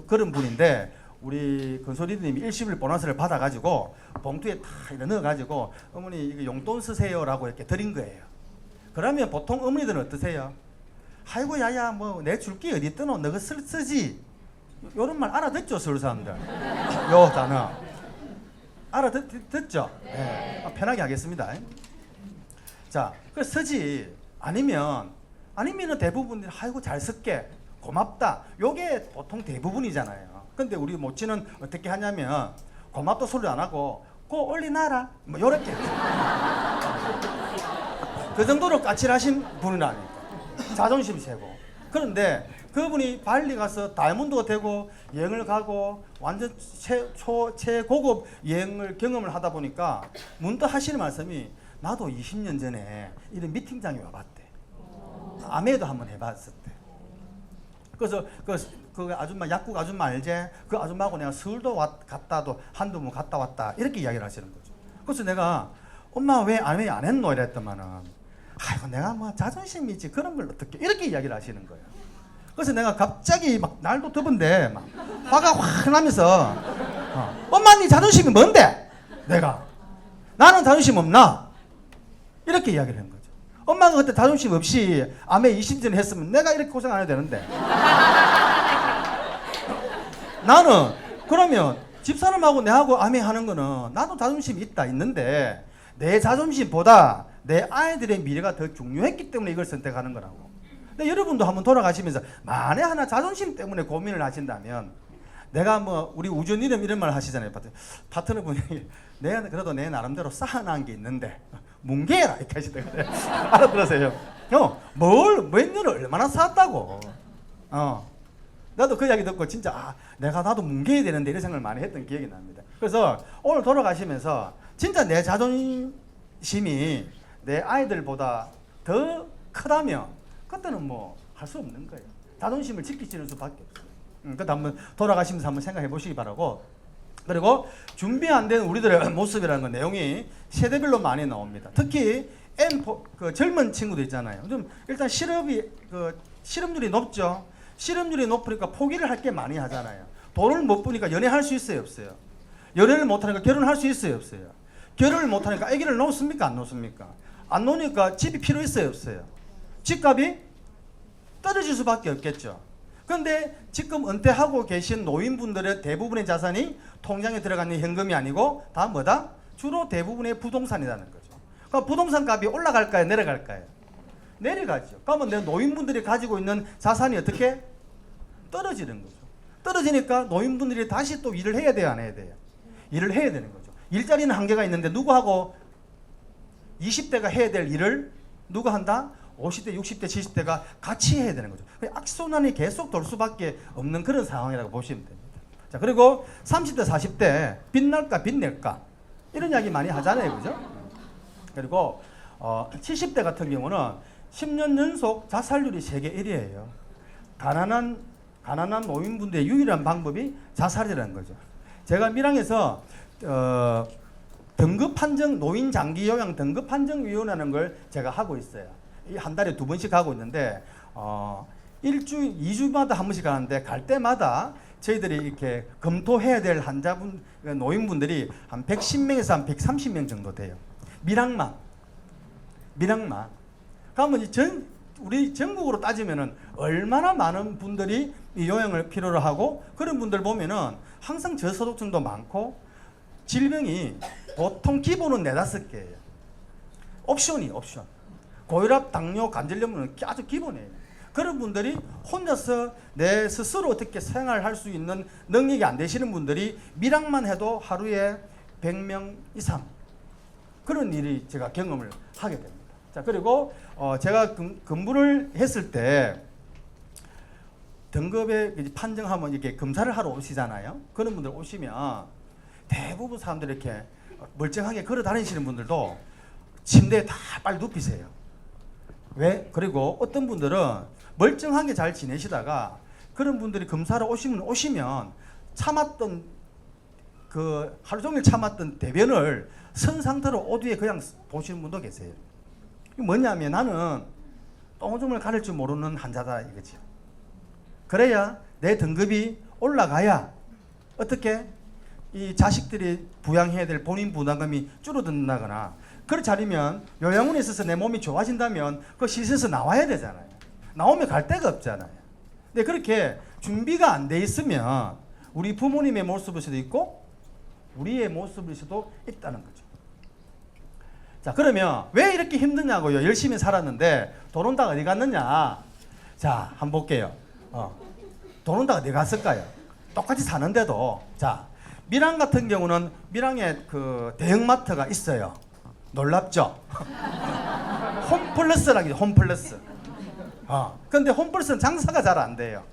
그런 분인데 우리 건소리님이 일시불 보너스를 받아가지고 봉투에 다 이렇게 넣어가지고 어머니 이거 용돈 쓰세요라고 이렇게 드린 거예요. 그러면 보통 어머니들은 어떠세요? 아이고 야야 뭐 내 줄게 어디 있더노 너가 쓰지 요런 말 알아듣죠 서울 사람들. 요 단어 알아듣죠? 네. 편하게 하겠습니다. 자, 그 쓰지 아니면은 대부분들이 아이고 잘 쓸게 고맙다 요게 보통 대부분이잖아요. 근데 우리 모찌는 어떻게 하냐면 고맙다 소리 안 하고 고 올리나라 뭐 요렇게 그 정도로 까칠하신 분은 아니에요. 자존심 세고. 그런데 그분이 발리 가서 다이아몬드가 되고 여행을 가고 완전 최고급 여행을 경험을 하다 보니까 문득 하시는 말씀이 나도 20년 전에 이런 미팅장에 와봤대. 아메도 한번 해봤었대. 그래서 그 아줌마 약국 아줌마 알지? 그 아줌마하고 내가 서울도 갔다도 한두 번 갔다 왔다 이렇게 이야기를 하시는 거죠. 그래서 내가 엄마 왜 아메 안 했노 이랬더만은 아이고 내가 뭐 자존심이 있지 그런 걸 어떻게 이렇게 이야기를 하시는 거예요. 그래서 내가 갑자기 막 날도 더운데 막 화가 확 나면서 엄마 네 자존심이 뭔데? 내가 나는 자존심 없나? 이렇게 이야기를 한 거죠. 엄마가 그때 자존심 없이 아메 20년 했으면 내가 이렇게 고생 안 해도 되는데 나는 그러면 집사람하고 내하고 아메 하는 거는 나도 자존심이 있는데 내 자존심보다 내 아이들의 미래가 더 중요했기 때문에 이걸 선택하는 거라고. 근데 여러분도 한번 돌아가시면서 만에 하나 자존심 때문에 고민을 하신다면 내가 뭐 우리 우주님 이런 말 하시잖아요. 파트너분이 내가 그래도 내 나름대로 쌓아놓은 게 있는데 뭉개라 이렇게 하시더라고요. 알아들으세요? 몇 년을 얼마나 쌓았다고. 나도 그 이야기 듣고 진짜 나도 뭉개야 되는데 이런 생각을 많이 했던 기억이 납니다. 그래서 오늘 돌아가시면서 진짜 내 자존심이 내 아이들보다 더 크다면 그때는 뭐 할 수 없는 거예요. 자존심을 지키시는 수밖에 없어요. 그때 한번 돌아가시면서 한번 생각해 보시기 바라고. 그리고 준비 안 된 우리들의 모습이라는 건 내용이 세대별로 많이 나옵니다. 특히 그 젊은 친구들 있잖아요. 좀 일단 실업률이 높죠. 실업률이 높으니까 포기를 할 게 많이 하잖아요. 돈을 못 버니까 연애할 수 있어요, 없어요? 연애를 못 하니까 결혼할 수 있어요, 없어요? 결혼을 못 하니까 아기를 놓습니까, 안 놓습니까? 안 놓으니까 집이 필요 있어요, 없어요? 집값이 떨어질 수밖에 없겠죠. 그런데 지금 은퇴하고 계신 노인분들의 대부분의 자산이 통장에 들어가는 현금이 아니고 다 뭐다? 주로 대부분의 부동산이라는 거죠. 그럼 부동산 값이 올라갈까요, 내려갈까요? 내려가죠. 그러면 내 노인분들이 가지고 있는 자산이 어떻게? 떨어지는 거죠. 떨어지니까 노인분들이 다시 또 일을 해야 돼요, 안 해야 돼요? 일을 해야 되는 거죠. 일자리는 한계가 있는데 누구하고 20대가 해야 될 일을 누가 한다? 50대, 60대, 70대가 같이 해야 되는 거죠. 악순환이 계속 돌 수밖에 없는 그런 상황이라고 보시면 됩니다. 자, 그리고 30대, 40대 빚날까 빚낼까 이런 이야기 많이 하잖아요, 그죠? 그리고 70대 같은 경우는 10년 연속 자살률이 세계 1위예요. 가난한 노인분들의 유일한 방법이 자살이라는 거죠. 제가 밀양에서 등급 판정 노인 장기 요양 등급 판정 위원회라는 걸 제가 하고 있어요. 한 달에 2번씩 하고 있는데 2주마다 한 번씩 가는데 갈 때마다 저희들이 이렇게 검토해야 될 환자분 노인분들이 한 110명에서 한 130명 정도 돼요. 밀양만. 그러면 우리 전국으로 따지면은 얼마나 많은 분들이 이 요양을 필요로 하고 그런 분들 보면은 항상 저소득층도 많고 질병이 보통 기본은 4-5개예요. 옵션. 고혈압, 당뇨, 관절염은 아주 기본이에요. 그런 분들이 혼자서 내 스스로 어떻게 생활할 수 있는 능력이 안 되시는 분들이 밀양만 해도 하루에 100명 이상 그런 일이 제가 경험을 하게 됩니다. 자, 그리고 제가 근무를 했을 때 등급에 판정하면 이렇게 검사를 하러 오시잖아요. 그런 분들 오시면 대부분 사람들이 이렇게 멀쩡하게 걸어 다니시는 분들도 침대에 다 빨리 눕히세요. 왜? 그리고 어떤 분들은 멀쩡하게 잘 지내시다가 그런 분들이 검사를 오시면 참았던 그 하루 종일 참았던 대변을 선 상태로 옷 위에 그냥 보시는 분도 계세요. 이게 뭐냐면 나는 똥오줌을 가릴 줄 모르는 환자다 이거죠. 그래야 내 등급이 올라가야 어떻게 이 자식들이 부양해야 될 본인 부담감이 줄어든다거나 그렇지 않으면 요양원에 있어서 내 몸이 좋아진다면 그 시설에서 나와야 되잖아요. 나오면 갈 데가 없잖아요. 근데 그렇게 준비가 안 돼 있으면 우리 부모님의 모습일 수도 있고 우리의 모습일 수도 있다는 거죠. 자, 그러면 왜 이렇게 힘드냐고요? 열심히 살았는데 돈 온다가 어디 갔느냐? 자, 한번 볼게요. 돈 온다가 어디 갔을까요? 똑같이 사는데도 자, 밀양 같은 경우는 밀양에 그 대형마트가 있어요. 놀랍죠? 홈플러스라고 해요. 홈플러스. 근데 홈플러스는 장사가 잘 안 돼요.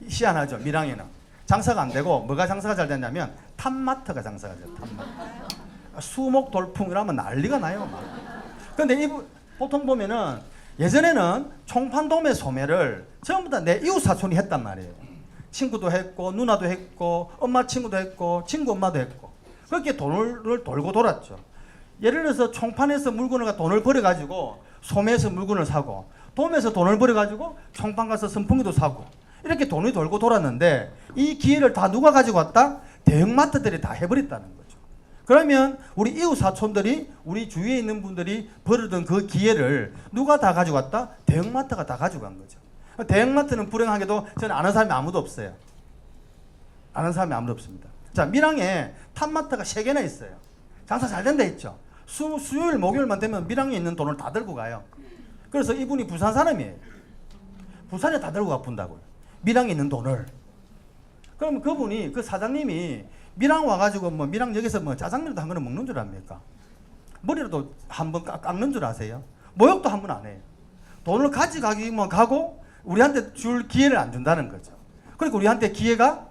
희한하죠. 밀양에는 장사가 안 되고 뭐가 장사가 잘 되냐면 탑마트가 장사가 돼요. 탑마트. 수목 돌풍 이러면 난리가 나요. 막. 근데 보통 보면은 예전에는 총판도매 소매를 전부 다 내 이웃 사촌이 했단 말이에요. 친구도 했고 누나도 했고 엄마 친구도 했고 친구 엄마도 했고 그렇게 돈을 돌고 돌았죠. 예를 들어서 총판에서 물건을 돈을 벌어가지고 소매에서 물건을 사고 도매에서 돈을 벌어가지고 총판 가서 선풍기도 사고 이렇게 돈이 돌고 돌았는데 이 기회를 다 누가 가지고 왔다? 대형마트들이 다 해버렸다는 거죠. 그러면 우리 이웃 사촌들이 우리 주위에 있는 분들이 벌어둔 그 기회를 누가 다 가지고 왔다? 대형마트가 다 가지고 간 거죠. 대형마트는 불행하게도 저는 아는 사람이 아무도 없어요. 아는 사람이 아무도 없습니다. 자, 밀양에 탑마트가 3개나 있어요. 장사 잘 된다 했죠. 수요일 목요일만 되면 밀양에 있는 돈을 다 들고 가요. 그래서 이분이 부산 사람이에요. 부산에 다 들고 가본다고요. 밀양에 있는 돈을. 그럼 그분이 그 사장님이 밀양 와가지고 뭐 밀양역에서 뭐 짜장면도 한 그릇 먹는 줄 압니까? 머리라도 한번 깎는 줄 아세요? 모욕도 한 번 안 해요. 돈을 가져가기만 가고 우리한테 줄 기회를 안 준다는 거죠. 그러니까 우리한테 기회가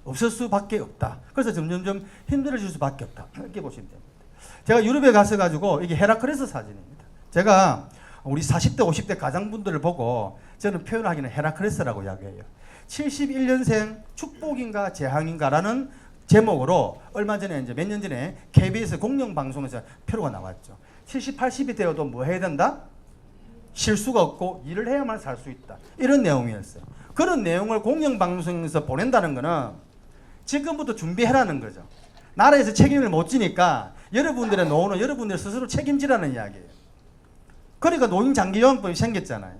없을 수밖에 없다. 그래서 점점점 힘들어질 수밖에 없다. 이렇게 보시면 됩니다. 제가 유럽에 가서 가지고 이게 헤라클레스 사진입니다. 제가 우리 40대 50대 가장분들을 보고 저는 표현하기는 헤라클레스라고 이야기해요. 71년생 축복인가 재앙인가라는 제목으로 얼마 전에 이제 몇 년 전에 KBS 공영방송에서 표로가 나왔죠. 70, 80이 되어도 뭐 해야 된다? 실수가 없고 일을 해야만 살 수 있다. 이런 내용이었어요. 그런 내용을 공영방송에서 보낸다는 거는 지금부터 준비해라는 거죠. 나라에서 책임을 못 지니까 여러분들의 노후는 여러분들 스스로 책임지라는 이야기예요. 그러니까 노인장기요양법이 생겼잖아요.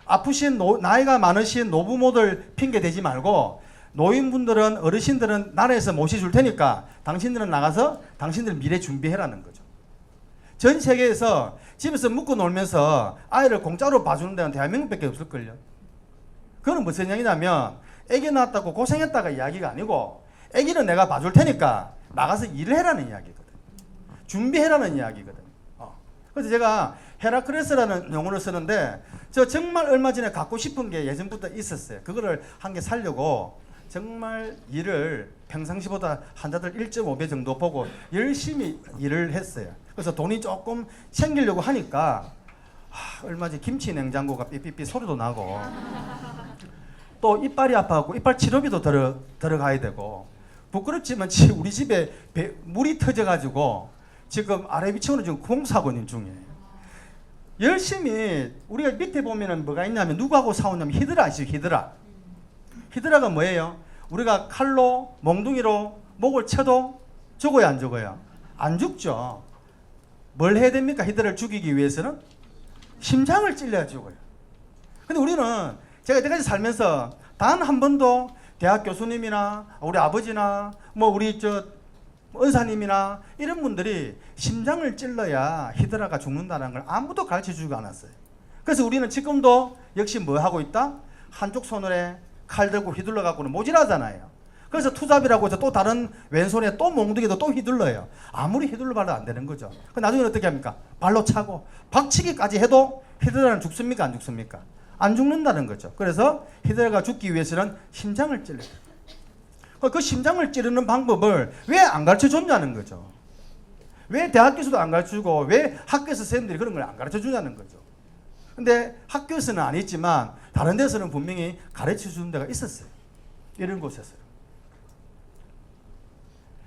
아프신 나이가 많으신 노부모들 핑계 대지 말고 노인분들은 어르신들은 나라에서 모셔줄 테니까 당신들은 나가서 당신들 미래 준비해라는 거죠. 전 세계에서 집에서 묵고 놀면서 아이를 공짜로 봐주는 데는 대한민국밖에 없을걸요. 그건 무슨 얘기냐면 애기 낳았다고 고생했다가 이야기가 아니고 애기는 내가 봐줄 테니까 나가서 일을 해라는 이야기거든. 준비해라는 이야기거든. 그래서 제가 헤라클레스라는 용어를 쓰는데 저 정말 얼마 전에 갖고 싶은 게 예전부터 있었어요. 그거를 한 개 살려고 정말 일을 평상시보다 환자들 1.5배 정도 보고 열심히 일을 했어요. 그래서 돈이 조금 생기려고 하니까 얼마 전에 김치 냉장고가 삐삐삐 소리도 나고 또 이빨이 아파갖고 이빨 치료비도 들어가야 되고 부끄럽지만 우리 집에 물이 터져가지고 지금 아래 위층으로 지금 공사하고 있는 중이에요. 열심히 우리가 밑에 보면은 뭐가 있냐면 누구하고 싸우냐면 히드라 아시죠? 히드라가 뭐예요? 우리가 칼로 몽둥이로 목을 쳐도 죽어요 안 죽어요? 안 죽죠. 뭘 해야 됩니까? 히드라를 죽이기 위해서는 심장을 찔러야 죽어요. 근데 우리는 제가 이때까지 살면서 단 한 번도 대학 교수님이나 우리 아버지나 뭐 우리 은사님이나 이런 분들이 심장을 찔러야 히드라가 죽는다는 걸 아무도 가르쳐주지 않았어요. 그래서 우리는 지금도 역시 뭐 하고 있다? 한쪽 손에 칼 들고 휘둘러 갖고는 모질하잖아요. 그래서 투잡이라고 해서 또 다른 왼손에 또 몽둥이도 또 휘둘러요. 아무리 휘둘러봐도 안 되는 거죠. 그 나중에 어떻게 합니까? 발로 차고 박치기까지 해도 히드라는 죽습니까? 안 죽습니까? 안 죽는다는 거죠. 그래서 히드라가 죽기 위해서는 심장을 찔러야 돼요. 그 심장을 찌르는 방법을 왜 안 가르쳐 줬냐는 거죠. 왜 대학교에서도 안 가르쳐주고 왜 학교에서 선생님들이 그런 걸 안 가르쳐 주냐는 거죠. 근데 학교에서는 안 했지만 다른 데서는 분명히 가르쳐 주는 데가 있었어요. 이런 곳에서요.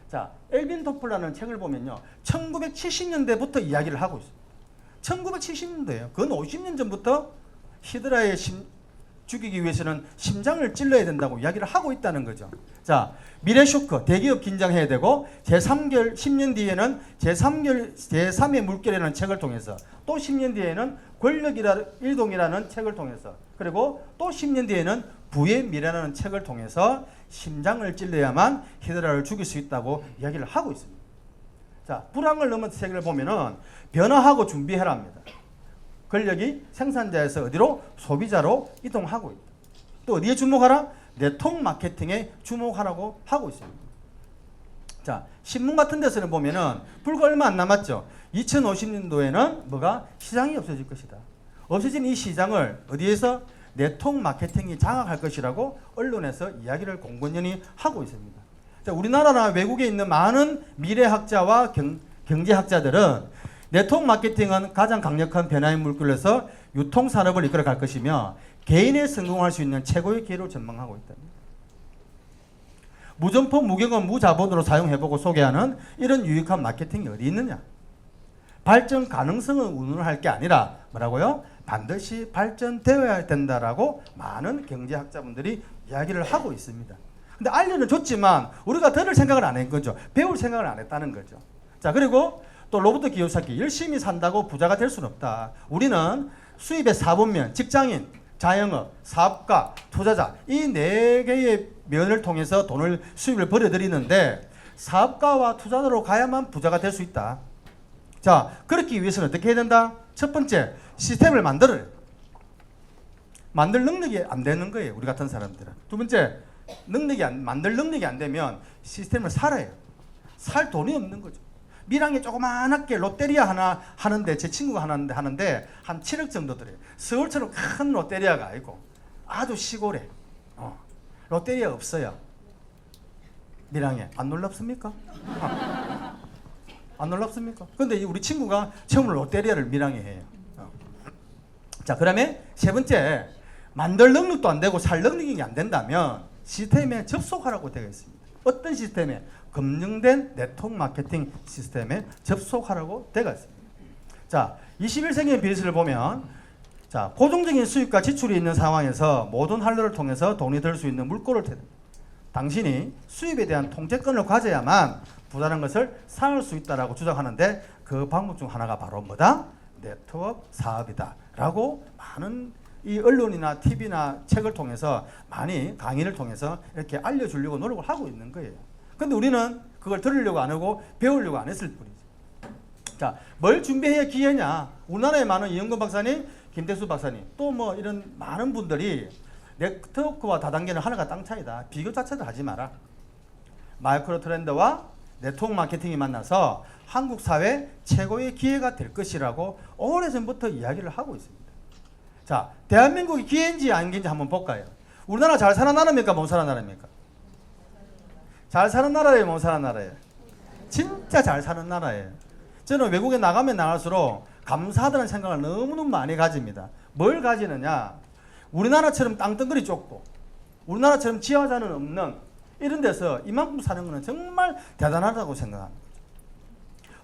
자, 엘빈 토플라는 책을 보면요. 1970년대부터 이야기를 하고 있어요. 1970년대예요. 근 50년 전부터 히드라의 죽이기 위해서는 심장을 찔러야 된다고 이야기를 하고 있다는 거죠. 자, 미래 쇼크, 대기업 긴장해야 되고 제3결 10년 뒤에는 제3의 물결이라는 책을 통해서 또 10년 뒤에는 일동이라는 책을 통해서 그리고 또 10년 뒤에는 부의 미래라는 책을 통해서 심장을 찔러야만 히드라를 죽일 수 있다고 이야기를 하고 있습니다. 자, 불황을 넘은 책을 보면은 변화하고 준비해라입니다. 권력이 생산자에서 어디로? 소비자로 이동하고 있다. 또 어디에 주목하라? 네트워크 마케팅에 주목하라고 하고 있습니다. 자, 신문 같은 데서는 보면은 불과 얼마 안 남았죠. 2050년도에는 뭐가? 시장이 없어질 것이다. 없어진 이 시장을 어디에서? 네트워크 마케팅이 장악할 것이라고 언론에서 이야기를 공공연히 하고 있습니다. 자, 우리나라나 외국에 있는 많은 미래학자와 경제학자들은 네트워크 마케팅은 가장 강력한 변화의 물결에서 유통산업을 이끌어갈 것이며 개인이 성공할 수 있는 최고의 기회로 전망하고 있다. 무점포, 무경험, 무자본으로 사용해보고 소개하는 이런 유익한 마케팅이 어디 있느냐? 발전 가능성을 운운할 게 아니라 뭐라고요? 반드시 발전되어야 된다라고 많은 경제학자분들이 이야기를 하고 있습니다. 근데 알려는 줬지만 우리가 들을 생각을 안 한 거죠. 배울 생각을 안 했다는 거죠. 자, 그리고 또 로버트 기요사키, 열심히 산다고 부자가 될 수는 없다. 우리는 수입의 4분면, 직장인, 자영업, 사업가, 투자자 이 네 개의 면을 통해서 돈을 수입을 벌어들이는데 사업가와 투자자로 가야만 부자가 될 수 있다. 자, 그렇기 위해서는 어떻게 해야 된다? 첫 번째, 시스템을 만들어요. 만들 능력이 안 되는 거예요. 우리 같은 사람들은. 두 번째, 만들 능력이 안 되면 시스템을 살아요. 살 돈이 없는 거죠. 밀양에 조그만하게 롯데리아 하나 하는데 제 친구가 하는데 한 7억 정도 들어요. 서울처럼 큰 롯데리아가 아니고 아주 시골에 롯데리아 없어요. 밀양에. 안 놀랍습니까? 안 놀랍습니까? 근데 우리 친구가 처음으로 롯데리아를 밀양에 해요. 자, 그러면 세 번째, 만들 능력도 안 되고 살 능력이 안 된다면 시스템에 접속하라고 되어 있습니다. 어떤 시스템에? 검증된 네트워크 마케팅 시스템에 접속하라고 되어 있습니다. 자, 21세기의 비즈니스를 보면 자, 고정적인 수입과 지출이 있는 상황에서 모든 할로를 통해서 돈이 들 수 있는 물꼬를 트는 당신이 수입에 대한 통제권을 가져야만 부자라는 것을 쌓을 수 있다라고 주장하는데 그 방법 중 하나가 바로 뭐다? 네트워크 사업이다 라고 많은 이 언론이나 TV나 책을 통해서 많이 강의를 통해서 이렇게 알려주려고 노력을 하고 있는 거예요. 근데 우리는 그걸 들으려고 안 하고 배우려고 안 했을 뿐이죠. 자, 뭘 준비해야 기회냐? 우리나라에 많은 이영건 박사님, 김대수 박사님, 또 뭐 이런 많은 분들이 네트워크와 다단계는 하나가 땅 차이다. 비교 자체도 하지 마라. 마이크로 트렌드와 네트워크 마케팅이 만나서 한국 사회 최고의 기회가 될 것이라고 오래전부터 이야기를 하고 있습니다. 자, 대한민국이 기회인지 아닌지 한번 볼까요? 우리나라 잘 사는 나라입니까? 못 사는 나라입니까? 잘 사는 나라예요? 못 사는 나라예요? 진짜 잘 사는 나라예요. 저는 외국에 나가면 나갈수록 감사하다는 생각을 너무너무 많이 가집니다. 뭘 가지느냐? 우리나라처럼 땅덩어리 좁고 우리나라처럼 지하자는 없는 이런 데서 이만큼 사는 거는 정말 대단하다고 생각합니다.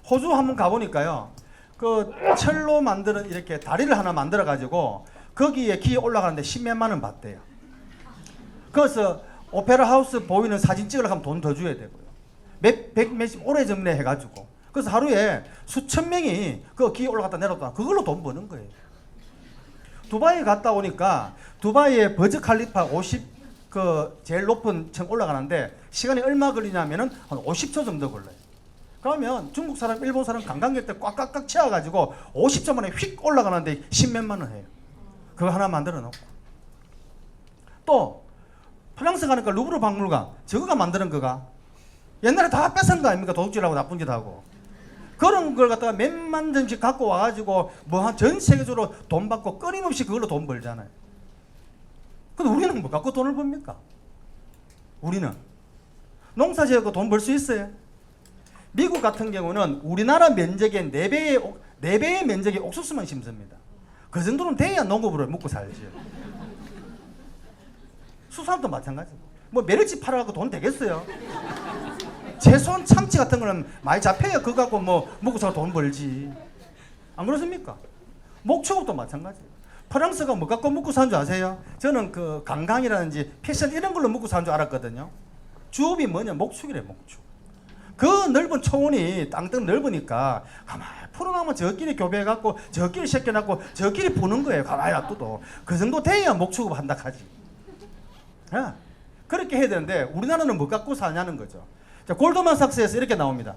호주 한번 가보니까요. 그 철로 만드는 이렇게 다리를 하나 만들어 가지고 거기에 기에 올라가는데 10몇만 원 받대요. 그래서 오페라 하우스 보이는 사진 찍으려고 하면 돈 더 줘야 되고요. 몇십 오래전에 해가지고 그래서 하루에 수천 명이 그 기에 올라갔다 내려갔다 그걸로 돈 버는 거예요. 두바이 갔다 오니까 두바이의 버즈 칼리파 50 제일 높은 층 올라가는데 시간이 얼마 걸리냐면은 한 50초 정도 걸려요. 그러면 중국 사람, 일본 사람 관광객들 꽉꽉꽉 채워가지고 50초 만에 휙 올라가는데 10몇만 원 해요. 그거 하나 만들어 놓고 또 프랑스 가니까 루브르 박물관 저거가 만드는 거가 옛날에 다 뺏은 거 아닙니까? 도둑질하고 나쁜 짓 하고 그런 걸 갖다가 몇만 점씩 갖고 와가지고 뭐 한 전 세계적으로 돈 받고 끊임없이 그걸로 돈 벌잖아요. 근데 우리는 뭐 갖고 돈을 법니까? 우리는 농사 지어서 돈 벌 수 있어요? 미국 같은 경우는 우리나라 면적의 4배의 면적의 옥수수만 심습니다. 그 정도는 돼야 농업으로 먹고 살지. 수산도 마찬가지고. 뭐 메리치 팔아갖고 돈 되겠어요? 채소는 참치 같은 거는 많이 잡혀야 그거 갖고 뭐 먹고 살아 돈 벌지. 안 그렇습니까? 목축업도 마찬가지예요. 프랑스가 뭐 갖고 먹고 사는 줄 아세요? 저는 그 관광이라든지 패션 이런 걸로 먹고 사는 줄 알았거든요. 주업이 뭐냐? 목축이래, 목축. 그 넓은 초원이 땅덩 넓으니까 가만히 풀어나면 저끼리 교배해갖고 저끼리 새겨놨고 저끼리 부는 거예요. 가만히 놔둬도. 그 정도 돼야 목축업 한다 하지. 그렇게 해야 되는데 우리나라는 뭐 갖고 사냐는 거죠. 자, 골드만삭스에서 이렇게 나옵니다.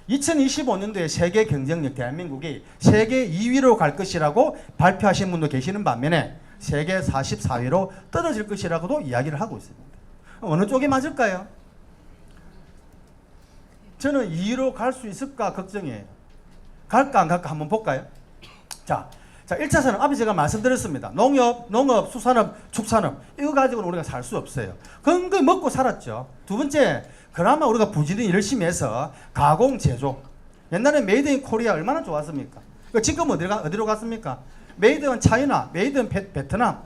2025년도에 세계 경쟁력 대한민국이 세계 2위로 갈 것이라고 발표하신 분도 계시는 반면에 세계 44위로 떨어질 것이라고도 이야기를 하고 있습니다. 어느 쪽이 맞을까요? 저는 2위로 갈 수 있을까 걱정이에요. 갈까 안 갈까 한번 볼까요? 자, 1차 산업 앞에 제가 말씀드렸습니다. 농업, 수산업, 축산업 이거 가지고는 우리가 살 수 없어요. 그건 그 먹고 살았죠. 두 번째, 그나마 우리가 부지런히 열심히 해서 가공, 제조. 옛날에 메이드 인 코리아 얼마나 좋았습니까? 지금 어디로 갔습니까? 메이드 인 차이나, 메이드 인 베트남.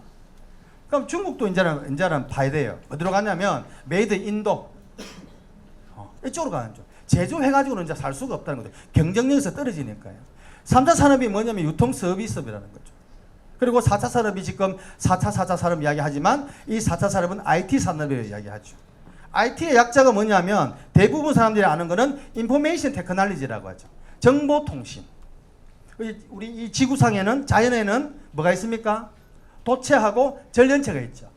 그럼 중국도 이제는 봐야 돼요. 어디로 갔냐면 메이드 인 인도. 이쪽으로 가는 죠. 제조해가지고는 이제 살 수가 없다는 거죠. 경쟁력에서 떨어지니까요. 3차 산업이 뭐냐면 유통 서비스업이라는 거죠. 그리고 4차 산업이 지금 4차, 4차 산업 이야기하지만 이 4차 산업은 IT 산업을 이야기하죠. IT의 약자가 뭐냐면 대부분 사람들이 아는 거는 인포메이션 테크놀로지라고 하죠. 정보통신. 우리 이 지구상에는 자연에는 뭐가 있습니까? 도체하고 전련체가 있죠.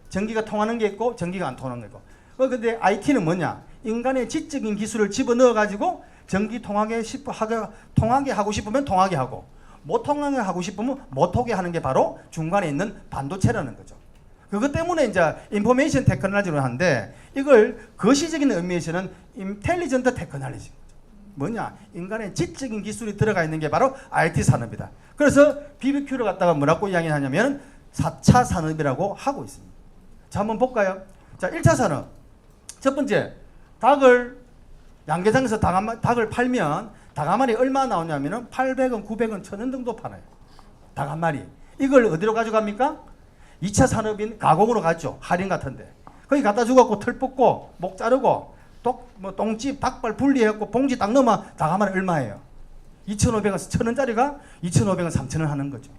전기가 통하는 게 있고 전기가 안 통하는 게 있고. 근데 IT는 뭐냐? 인간의 지적인 기술을 집어넣어 가지고 전기 통하게 하고 싶으면 통하게 하고 못 통하게 하고 싶으면 못 하게 하는 게 바로 중간에 있는 반도체라는 거죠. 그것 때문에 이제 인포메이션 테크놀로지로 하는데 이걸 거시적인 의미에서는 인텔리전트 테크놀로지. 뭐냐? 인간의 지적인 기술이 들어가 있는 게 바로 IT 산업이다. 그래서 BBQ를 갖다가 뭐라고 이야기하냐면 4차 산업이라고 하고 있습니다. 자, 한번 볼까요? 자, 1차 산업. 첫 번째, 양계장에서 닭을 팔면 닭 한 마리 얼마 나오냐면은 800원, 900원, 1000원 정도 팔아요. 닭 한 마리. 이걸 어디로 가져갑니까? 2차 산업인 가공으로 가죠. 할인 같은데. 거기 갖다 주고 털 뽑고 목 자르고 똥집, 닭발 분리해갖고 봉지 딱 넣으면 닭 한 마리 얼마예요? 2,500원, 1,000원짜리가 2,500원, 3,000원 하는 거죠.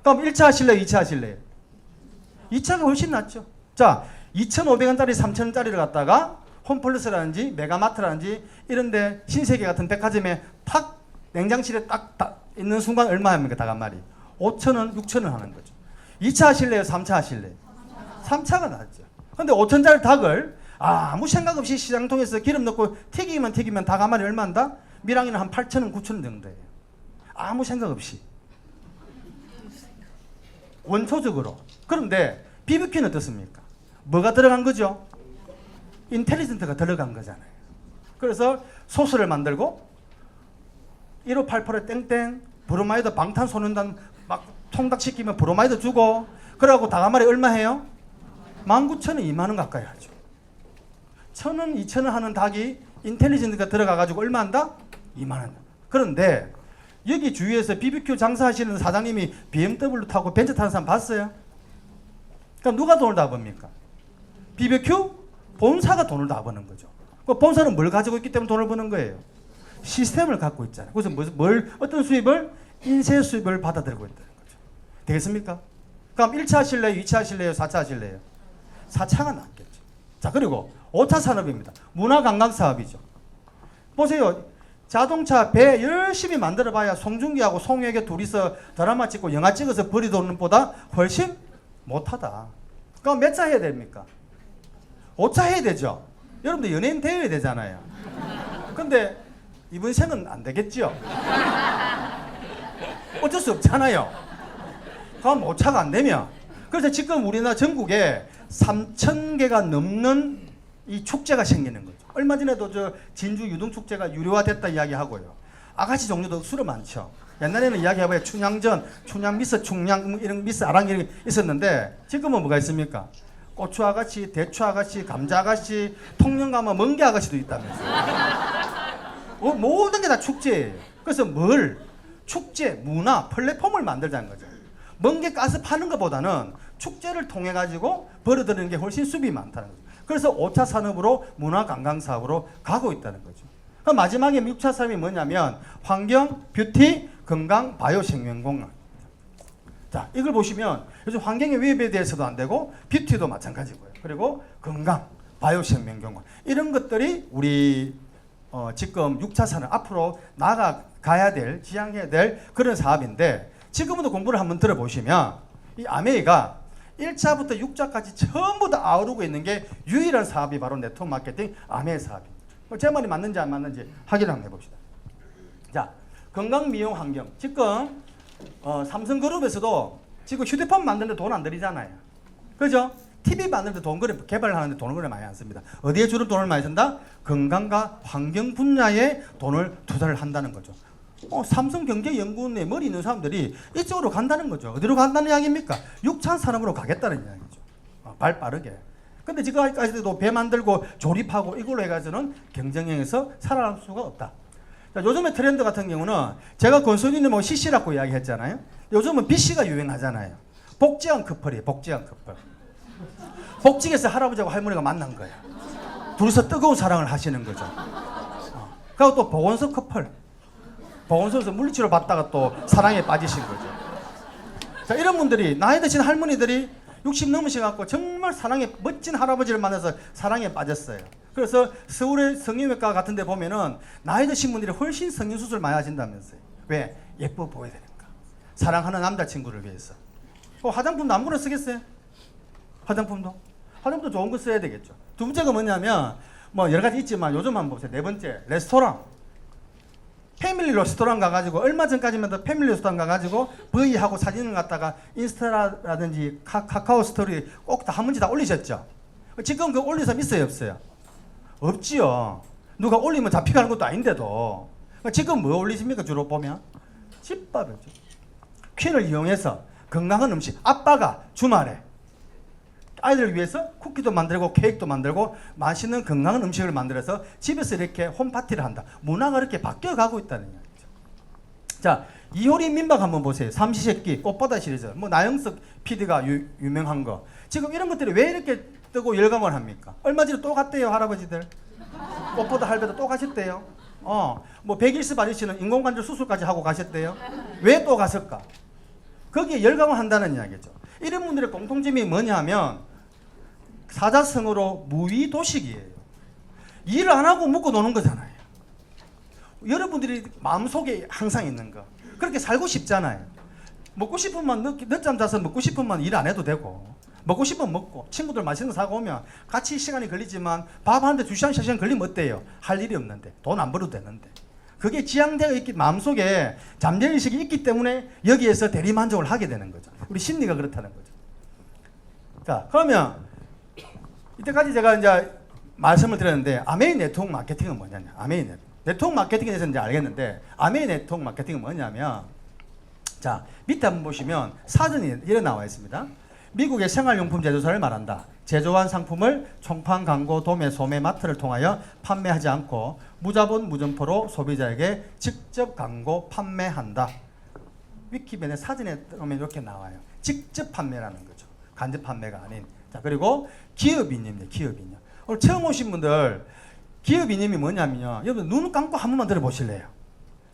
그럼 1차 하실래요? 2차 하실래요? 2차가 훨씬 낫죠. 자, 2,500원짜리, 3,000원짜리를 갖다가 홈플러스라든지 메가마트라든지 이런데 신세계 같은 백화점에 탁 냉장실에 딱 있는 순간 얼마입니까? 닭 한 마리. 5,000원, 6,000원 하는 거죠. 2차 하실래요? 3차 하실래요? 3차가 낫죠. 근데 5,000짜리 닭을 아무 생각 없이 시장통에서 기름 넣고 튀기면 닭 한 마리 얼마인다? 밀양이는 한 8,000원, 9,000원 정도예요. 아무 생각 없이. 원초적으로. 그런데 BBQ는 어떻습니까? 뭐가 들어간 거죠? 인텔리전트가 들어간 거잖아요. 그래서 소스를 만들고 1588에 땡땡 브로마이드 방탄소년단 막 통닭시키면 브로마이드 주고 그러고 닭 한 마리 얼마 해요? 19,000원, 20,000원 가까이 하죠. 1,000원, 2,000원 하는 닭이 인텔리전트가 들어가가지고 얼마 한다? 20,000원. 그런데 여기 주위에서 BBQ 장사하시는 사장님이 BMW 타고 벤츠 타는 사람 봤어요? 그럼 누가 돈을 다 법니까? BBQ? 본사가 돈을 다 버는 거죠. 그 본사는 뭘 가지고 있기 때문에 돈을 버는 거예요? 시스템을 갖고 있잖아요. 그래서 어떤 수입을? 인쇄 수입을 받아들고 있다는 거죠. 되겠습니까? 그럼 1차 하실래요? 2차 하실래요? 4차 하실래요? 4차가 낫겠죠. 자, 그리고 5차 산업입니다. 문화관광사업이죠. 보세요. 자동차, 배 열심히 만들어봐야 송중기하고 송혜교 둘이서 드라마 찍고 영화 찍어서 버리는 것보다 훨씬 못하다. 그럼 몇 차 해야 됩니까? 5차 해야 되죠. 여러분들 연예인 되어야 되잖아요. 근데 이번 생은 안 되겠죠. 어쩔 수 없잖아요. 그럼 5차가 안 되면. 그래서 지금 우리나라 전국에 3,000개가 넘는 이 축제가 생기는 거죠. 얼마 전에도 저 진주 유등축제가 유료화됐다 이야기하고요. 아가씨 종류도 수로 많죠. 옛날에는 이야기해봐야 춘향전, 춘향미스, 충냥 이런 미스 아랑 이런 게 있었는데 지금은 뭐가 있습니까? 고추 아가씨, 대추 아가씨, 감자 아가씨, 통영 가면 멍게 아가씨도 있다면서요. 모든 게 다 축제예요. 그래서 뭘 축제, 문화, 플랫폼을 만들자는 거죠. 멍게 가스 파는 것보다는 축제를 통해 가지고 벌어들이는 게 훨씬 수입이 많다는 거죠. 그래서 5차 산업으로 문화 관광 사업으로 가고 있다는 거죠. 그럼 마지막에 6차 산업이 뭐냐면 환경, 뷰티, 건강, 바이오 생명공학. 자, 이걸 보시면 요즘 환경의 위협에 대해서도 안 되고 뷰티도 마찬가지고요. 그리고 건강, 바이오 생명공학 이런 것들이 우리 지금 6차 산업 앞으로 나아가야 될, 지향해야 될 그런 사업인데 지금부터 공부를 한번 들어보시면 이 아메이가 1차부터 6차까지 전부 다 아우르고 있는 게 유일한 사업이 바로 네트워크 마케팅 아메이 사업입니다. 제 말이 맞는지 안 맞는지 확인을 한번 해봅시다. 자, 건강 미용 환경. 지금 삼성그룹에서도 지금 휴대폰 만드는데 돈 안 들이잖아요. 그죠? TV 만드는데 개발하는데 돈을 많이 안 씁니다. 어디에 주로 돈을 많이 쓴다? 건강과 환경 분야에 돈을 투자를 한다는 거죠. 삼성경제연구원에 머리 있는 사람들이 이쪽으로 간다는 거죠. 어디로 간다는 이야기입니까? 6차 산업으로 가겠다는 이야기죠. 발 빠르게. 근데 지금까지도 배 만들고 조립하고 이걸로 해가지고는 경쟁력에서 살아날 수가 없다. 자, 요즘의 트렌드 같은 경우는 제가 권순이는 뭐 CC라고 이야기했잖아요. 요즘은 BC가 유행하잖아요. 복지한 커플이에요. 복지한 커플. 복직에서 할아버지하고 할머니가 만난 거예요. 둘이서 뜨거운 사랑을 하시는 거죠. 그리고 또 보건소 커플. 보건소에서 물리치료 받다가 또 사랑에 빠지신 거죠. 자, 이런 분들이 나이 드신 할머니들이 60 넘으셔갖고 정말 사랑에 멋진 할아버지를 만나서 사랑에 빠졌어요. 그래서 서울의 성형외과 같은 데 보면은 나이 드신 분들이 훨씬 성형수술 많이 하신다면서요. 왜? 예뻐 보여야 되니까. 사랑하는 남자친구를 위해서. 화장품도 아무거나 쓰겠어요? 화장품도 좋은 거 써야 되겠죠. 두 번째가 뭐냐면 뭐 여러 가지 있지만 요즘 한번 보세요. 네 번째, 레스토랑. 패밀리 레스토랑 가가지고 얼마 전까지만 더 패밀리 레스토랑 가가지고 V하고 사진을 갖다가 인스타라든지 카카오 스토리 꼭 다 한 번씩 다 올리셨죠. 지금 그 올린 사람 있어요, 없어요? 없지요. 누가 올리면 잡혀가는 것도 아닌데도. 지금 뭐 올리십니까? 주로 보면 집밥이죠. 퀸을 이용해서 건강한 음식. 아빠가 주말에 아이들을 위해서 쿠키도 만들고 케이크도 만들고 맛있는 건강한 음식을 만들어서 집에서 이렇게 홈파티를 한다. 문화가 이렇게 바뀌어가고 있다는 이야기죠. 자, 이효리 민박 한번 보세요. 삼시세끼 꽃보다 시리즈. 뭐 나영석 PD가 유명한 거. 지금 이런 것들이 왜 이렇게 뜨고 열광을 합니까? 얼마 전에 또 갔대요, 할아버지들. 꽃보다 할배도 또 가셨대요. 뭐 백일스 바리씨는 인공관절 수술까지 하고 가셨대요. 왜 또 갔을까? 거기에 열광을 한다는 이야기죠. 이런 분들의 공통점이 뭐냐면 사자성어로 무의도식이에요. 일을 안 하고 먹고 노는 거잖아요. 여러분들이 마음속에 항상 있는 거. 그렇게 살고 싶잖아요. 먹고 싶으면 늦잠 자서 먹고 싶으면 일 안 해도 되고 먹고 싶으면 먹고 친구들 맛있는 거 사고 오면 같이 시간이 걸리지만 밥 하는데 2시간, 3시간 걸리면 어때요? 할 일이 없는데 돈 안 벌어도 되는데 그게 지향되어 있기 마음속에 잠재의식이 있기 때문에 여기에서 대리만족을 하게 되는 거죠. 우리 심리가 그렇다는 거죠. 자, 그러면 이때까지 제가 이제 말씀을 드렸는데 아메이 네트워크 마케팅은 뭐냐냐. 아메이 네트워크 마케팅에 대해서 이제 알겠는데 아메이 네트워크 마케팅은 뭐냐면 자, 밑에 한번 보시면 사전이 이렇게 나와 있습니다. 미국의 생활용품 제조사를 말한다. 제조한 상품을 총판, 광고, 도매, 소매, 마트를 통하여 판매하지 않고 무자본, 무점포로 소비자에게 직접 광고, 판매한다. 위키변의 사전에 보면 이렇게 나와요. 직접 판매라는 거죠. 간접 판매가 아닌. 자, 그리고 기업이념입니다. 기업이념. 오늘 처음 오신 분들 기업이념이 뭐냐면요. 여러분 눈 감고 한 번만 들어보실래요?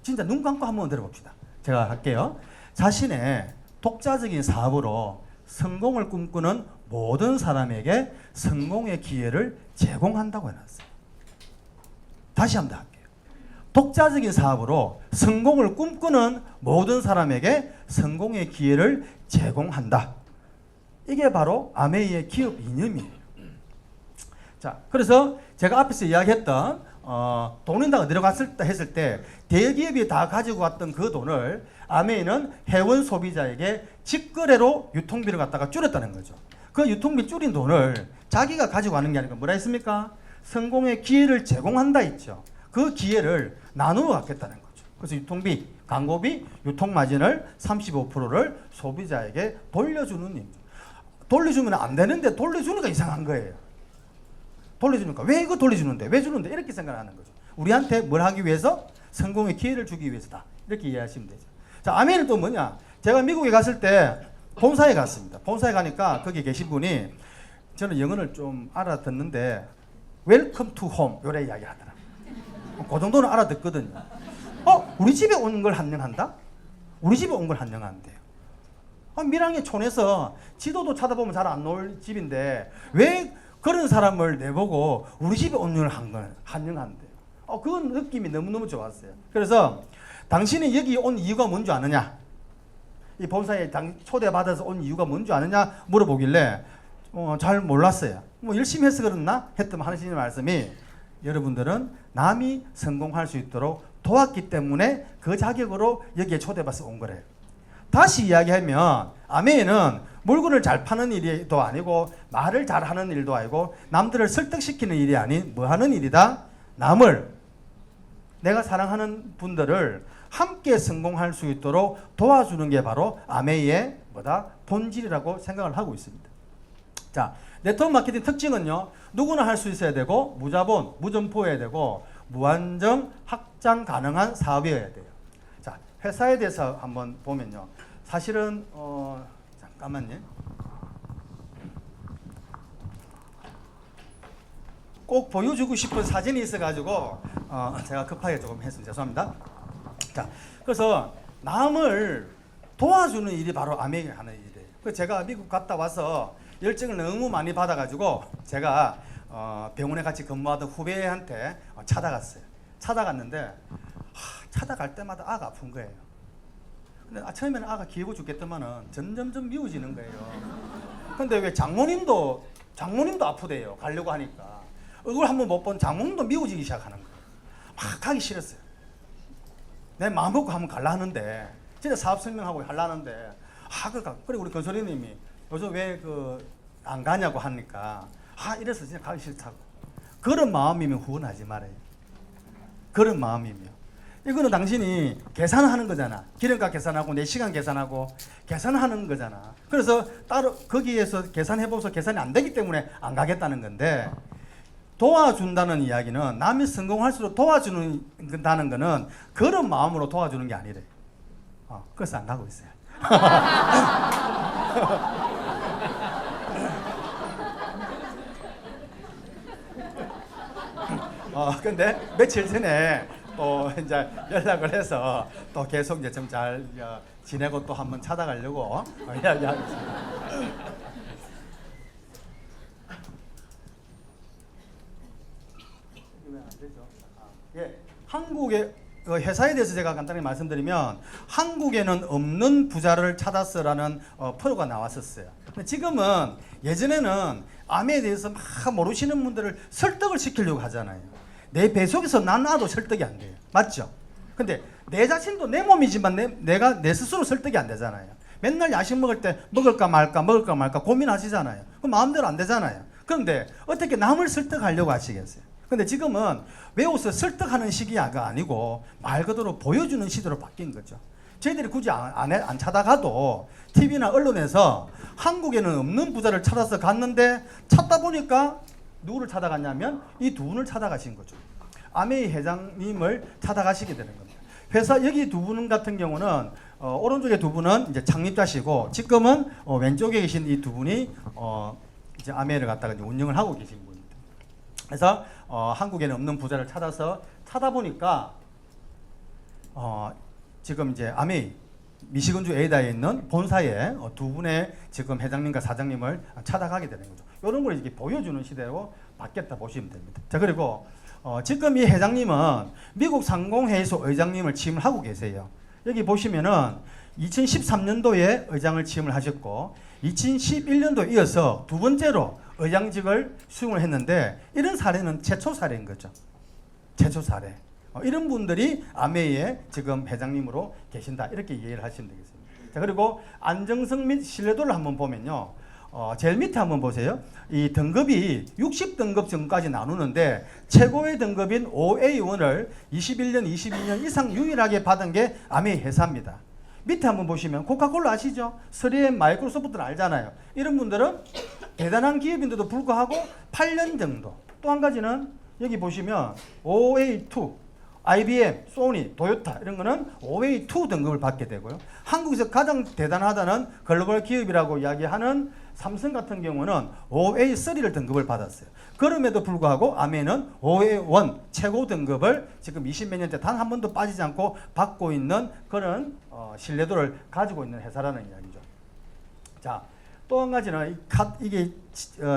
진짜 눈 감고 한 번만 들어봅시다. 제가 할게요. 자신의 독자적인 사업으로 성공을 꿈꾸는 모든 사람에게 성공의 기회를 제공한다고 해놨어요. 다시 한번 할게요. 독자적인 사업으로 성공을 꿈꾸는 모든 사람에게 성공의 기회를 제공한다. 이게 바로 아메이의 기업 이념이에요. 자, 그래서 제가 앞에서 이야기했던 돈은 다 어디로 갔을 때 했을 때 대기업이 다 가지고 왔던 그 돈을 아메이는 회원 소비자에게 직거래로 유통비를 갖다가 줄였다는 거죠. 그 유통비 줄인 돈을 자기가 가지고 가는 게 아니고 뭐라 했습니까? 성공의 기회를 제공한다 했죠. 그 기회를 나누어 갖겠다는 거죠. 그래서 유통비, 광고비, 유통마진을 35%를 소비자에게 돌려주는 일이죠. 돌려주면 안 되는데 돌려주니까 이상한 거예요. 돌려주니까 왜 이거 돌려주는데 왜 주는데 이렇게 생각하는 거죠. 우리한테 뭘 하기 위해서? 성공의 기회를 주기 위해서다. 이렇게 이해하시면 되죠. 자, 아멘은 또 뭐냐? 제가 미국에 갔을 때 본사에 갔습니다. 본사에 가니까 거기 계신 분이 저는 영어를 좀 알아듣는데 웰컴 투 홈 요래 이야기 하더라. 그 정도는 알아듣거든요. 우리 집에 온 걸 환영한다? 우리 집에 온 걸 환영한대요. 밀양의 촌에서 지도도 찾아보면 잘 안 나올 집인데 왜 그런 사람을 내보고 우리 집에 온 걸 환영한대요. 그 느낌이 너무너무 좋았어요. 그래서 당신이 여기 온 이유가 뭔지 아느냐? 이 본사에 초대받아서 온 이유가 뭔지 아느냐 물어보길래 잘 몰랐어요. 열심히 해서 그렇나? 했더니 하시는 말씀이 여러분들은 남이 성공할 수 있도록 도왔기 때문에 그 자격으로 여기에 초대받아서 온 거래요. 다시 이야기하면 아멘은 물건을 잘 파는 일도 아니고 말을 잘하는 일도 아니고 남들을 설득시키는 일이 아닌 뭐 하는 일이다? 남을 내가 사랑하는 분들을 함께 성공할 수 있도록 도와주는 게 바로 아메이의 본질이라고 생각을 하고 있습니다. 자, 네트워크 마케팅 특징은요. 누구나 할 수 있어야 되고 무자본, 무점포여야 되고 무한정 확장 가능한 사업이어야 돼요. 자, 회사에 대해서 한번 보면요. 사실은 잠깐만요. 꼭 보여주고 싶은 사진이 있어가지고 제가 급하게 조금 했습니다. 죄송합니다. 자, 그래서 남을 도와주는 일이 바로 아메이가 하는 일이에요. 그래서 제가 미국 갔다 와서 열정을 너무 많이 받아가지고 제가 병원에 같이 근무하던 후배한테 찾아갔어요. 찾아갔는데 찾아갈 때마다 아가 아픈 거예요. 근데 처음에는 아가 귀여워 죽겠더만은 점점점 미워지는 거예요. 근데 왜 장모님도 아프대요. 가려고 하니까. 얼굴 한번 못 본 장모님도 미워지기 시작하는 거예요. 막 가기 싫었어요. 내 마음 먹고 한번 갈라 하는데 진짜 사업 설명하고 갈라 하는데 그래 우리 건설이님이 요즘 왜 안 가냐고 하니까 이래서 진짜 가기 싫다고. 그런 마음이면 후원하지 말아요. 그런 마음이면 이거는 당신이 계산하는 거잖아. 기름값 계산하고 내 시간 계산하고 계산하는 거잖아. 그래서 따로 거기에서 계산해보면서 계산이 안 되기 때문에 안 가겠다는 건데 도와준다는 이야기는 남이 성공할수록 도와주는다는 거는 그런 마음으로 도와주는 게 아니래. 그래서 안 가고 있어요. 근데 며칠 전에 또 이제 연락을 해서 또 계속 이제 좀 잘 지내고 또 한번 찾아가려고 이야기하고 있습니다. 예, 한국의 회사에 대해서 제가 간단히 말씀드리면 한국에는 없는 부자를 찾았어라는 프로가 나왔었어요. 근데 지금은 예전에는 암에 대해서 막 모르시는 분들을 설득을 시키려고 하잖아요. 내 배 속에서 나도 설득이 안 돼요. 맞죠? 근데 내 자신도 내 몸이지만 내가 내 스스로 설득이 안 되잖아요. 맨날 야식 먹을 때 먹을까 말까 고민하시잖아요. 그럼 마음대로 안 되잖아요. 그런데 어떻게 남을 설득하려고 하시겠어요? 근데 지금은 외워서 설득하는 시기가 아니고 말 그대로 보여주는 시대로 바뀐 거죠. 저희들이 굳이 안 찾아가도 TV나 언론에서 한국에는 없는 부자를 찾아서 갔는데 찾다 보니까 누구를 찾아갔냐면 이 두 분을 찾아가신 거죠. 아메이 회장님을 찾아가시게 되는 겁니다. 회사 여기 두 분 같은 경우는 오른쪽에 두 분은 이제 창립자시고 지금은 왼쪽에 계신 이 두 분이 이제 아메이를 갖다가 이제 운영을 하고 계신 분입니다. 그래서 한국에는 없는 부자를 찾다 보니까 지금 이제 아메이 미시건주 에이다에 있는 본사에 두 분의 지금 회장님과 사장님을 찾아가게 되는 거죠. 이런 걸 이렇게 보여주는 시대로 바뀌었다 보시면 됩니다. 자, 그리고 지금 이 회장님은 미국 상공회의소 의장님을 취임을 하고 계세요. 여기 보시면은 2013년도에 의장을 취임을 하셨고 2011년도에 이어서 두 번째로 의장직을 수용을 했는데 이런 사례는 최초 사례인 거죠. 최초 사례. 이런 분들이 아메이의 지금 회장님으로 계신다. 이렇게 이해를 하시면 되겠습니다. 자, 그리고 안정성 및 신뢰도를 한번 보면요. 제일 밑에 한번 보세요. 이 등급이 60등급 정도까지 나누는데 최고의 등급인 OA1을 21년, 22년 이상 유일하게 받은 게 아메이 회사입니다. 밑에 한번 보시면 코카콜라 아시죠? 3M, 마이크로소프트는 알잖아요. 이런 분들은 대단한 기업인데도 불구하고 8년 정도. 또 한 가지는 여기 보시면 OA2, IBM, 소니, 도요타 이런 거는 OA2 등급을 받게 되고요. 한국에서 가장 대단하다는 글로벌 기업이라고 이야기하는 삼성 같은 경우는 OA3를 등급을 받았어요. 그럼에도 불구하고 아메는 OA1 최고 등급을 지금 20몇 년째 단 한 번도 빠지지 않고 받고 있는 그런 신뢰도를 가지고 있는 회사라는 이야기죠. 자, 또 한 가지는 이게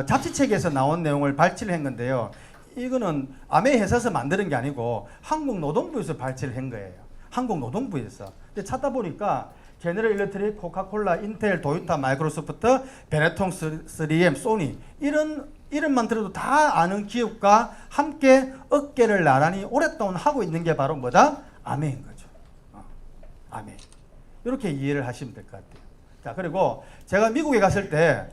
잡지책에서 나온 내용을 발췌를 한 건데요. 이거는 아메 회사에서 만드는 게 아니고 한국노동부에서 발췌를 한 거예요. 한국노동부에서. 근데 찾다 보니까 제너럴 일렉트릭, 코카콜라, 인텔, 도요타, 마이크로소프트, 베네통, 3M, 소니 이런 이름만 들어도 다 아는 기업과 함께 어깨를 나란히 오랫동안 하고 있는 게 바로 뭐다? 아메인 거죠. 아메. 이렇게 이해를 하시면 될 것 같아요. 자, 그리고 제가 미국에 갔을 때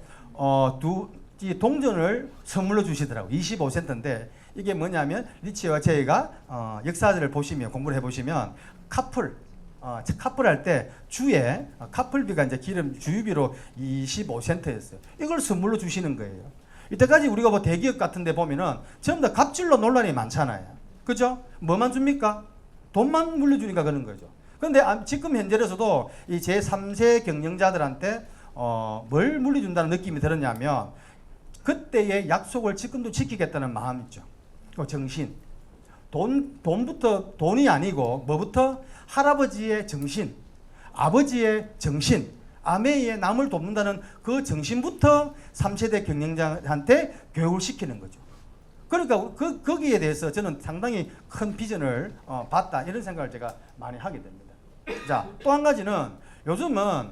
이 동전을 선물로 주시더라고요. 25센트인데 이게 뭐냐면 리치와 제이가 역사를 보시면 공부를 해보시면 카풀 할 때 주에 카풀비가 이제 기름 주유비로 25센트였어요. 이걸 선물로 주시는 거예요. 이때까지 우리가 뭐 대기업 같은 데 보면은 전부 다 갑질로 논란이 많잖아요. 그죠? 뭐만 줍니까? 돈만 물려주니까 그런 거죠. 그런데 지금 현재로서도 이 제3세 경영자들한테 뭘 물려준다는 느낌이 들었냐면 그때의 약속을 지금도 지키겠다는 마음 있죠. 정신. 돈부터 돈이 아니고 뭐부터 할아버지의 정신, 아버지의 정신, 아메이의 남을 돕는다는 그 정신부터 3세대 경영자한테 교육을 시키는 거죠. 그러니까 거기에 대해서 저는 상당히 큰 비전을 봤다 이런 생각을 제가 많이 하게 됩니다. 자, 또 한 가지는 요즘은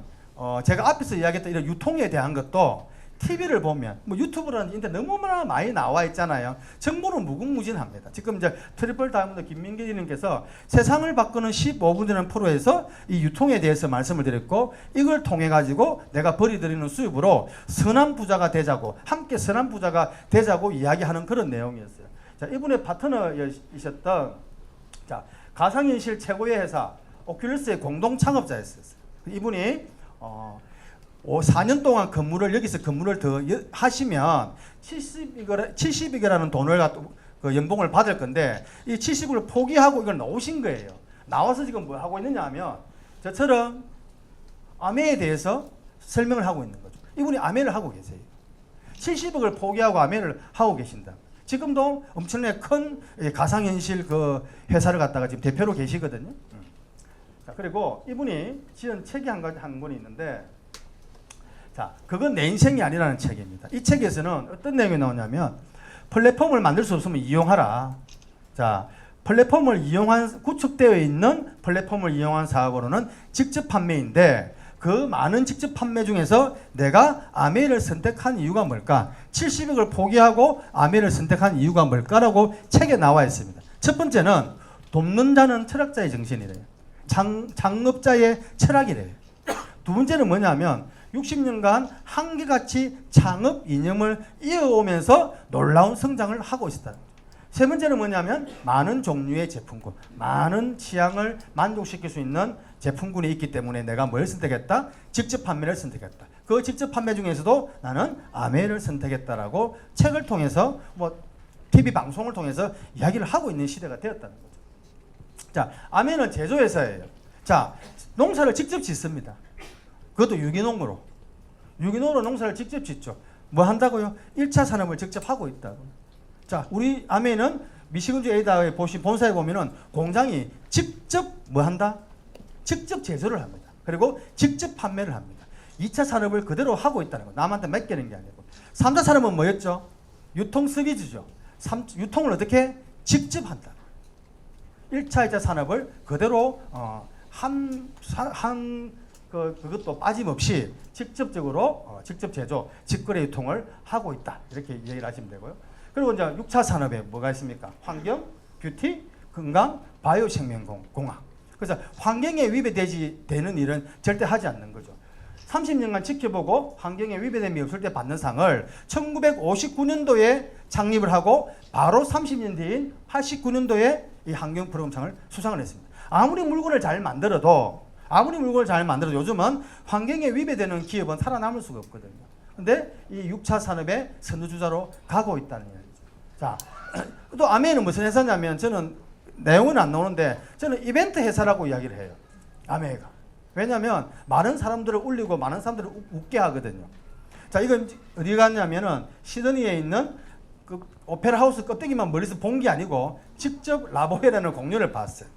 제가 앞에서 이야기했던 이런 유통에 대한 것도 TV를 보면 뭐 유튜브라는 인터넷 너무나 많이 나와 있잖아요. 정보는 무궁무진합니다. 지금 이제 트리플 다이아몬드 김민기님께서 세상을 바꾸는 15분이라는 프로에서 이 유통에 대해서 말씀을 드렸고 이걸 통해 가지고 내가 벌이드리는 수입으로 선한 부자가 되자고 함께 선한 부자가 되자고 이야기하는 그런 내용이었어요. 자, 이분의 파트너이셨던 자, 가상현실 최고의 회사 오큘러스의 공동 창업자였어요. 이분이 4년 동안 여기서 근무를 더 하시면 70억이라는 돈을 그 연봉을 받을 건데 이 70억을 포기하고 이걸 나오신 거예요. 나와서 지금 뭐 하고 있느냐 하면 저처럼 아메에 대해서 설명을 하고 있는 거죠. 이분이 아메를 하고 계세요. 70억을 포기하고 아메를 하고 계신다. 지금도 엄청나게 큰 가상현실 그 회사를 갖다가 지금 대표로 계시거든요. 자, 그리고 이분이 지은 책이 한 권이 있는데 자, 그건 내 인생이 아니라는 책입니다. 이 책에서는 어떤 내용이 나오냐면 플랫폼을 만들 수 없으면 이용하라. 자, 구축되어 있는 플랫폼을 이용한 사업으로는 직접 판매인데 그 많은 직접 판매 중에서 내가 아메이를 선택한 이유가 뭘까? 70억을 포기하고 아메이를 선택한 이유가 뭘까라고 책에 나와 있습니다. 첫 번째는 돕는 자는 철학자의 정신이래요. 창업자의 철학이래요. 두 번째는 뭐냐면 60년간 한결같이 창업 이념을 이어오면서 놀라운 성장을 하고 있었다. 세 번째는 뭐냐면 많은 종류의 제품군, 많은 취향을 만족시킬 수 있는 제품군이 있기 때문에 내가 뭘 선택했다? 직접 판매를 선택했다. 그 직접 판매 중에서도 나는 아메를 선택했다라고 책을 통해서 뭐 TV 방송을 통해서 이야기를 하고 있는 시대가 되었다는 거죠. 자, 아메는 제조회사예요. 자, 농사를 직접 짓습니다. 그것도 유기농으로 농사를 직접 짓죠. 뭐 한다고요? 1차 산업을 직접 하고 있다고. 자, 우리 아메는 미시건주 에이다에 보신 본사에 보면은 공장이 직접 뭐 한다? 직접 제조를 합니다. 그리고 직접 판매를 합니다. 2차 산업을 그대로 하고 있다는 거. 남한테 맡기는 게 아니고. 3차 산업은 뭐였죠? 유통 서비스죠. 유통을 어떻게? 직접 한다. 1차, 2차 산업을 그대로 그것도 빠짐없이 직접적으로 직접 제조, 직거래 유통을 하고 있다. 이렇게 얘기를 하시면 되고요. 그리고 이제 6차 산업에 뭐가 있습니까? 환경, 뷰티, 건강, 바이오 생명공학. 그래서 환경에 위배되는 일은 절대 하지 않는 거죠. 30년간 지켜보고 환경에 위배됨이 없을 때 받는 상을 1959년도에 창립을 하고 바로 30년 뒤인 89년도에 이 환경 프로그램상을 수상을 했습니다. 아무리 물건을 잘 만들어도 요즘은 환경에 위배되는 기업은 살아남을 수가 없거든요. 근데 이 6차 산업의 선두주자로 가고 있다는 얘기죠. 자, 또 아메이는 무슨 회사냐면 저는 내용은 안 나오는데 저는 이벤트 회사라고 이야기를 해요. 아메이가. 왜냐하면 많은 사람들을 울리고 많은 사람들을 웃게 하거든요. 자, 이건 어디 갔냐면은 시드니에 있는 그 오페라 하우스 껍데기만 멀리서 본 게 아니고 직접 라보헤라는 공연을 봤어요.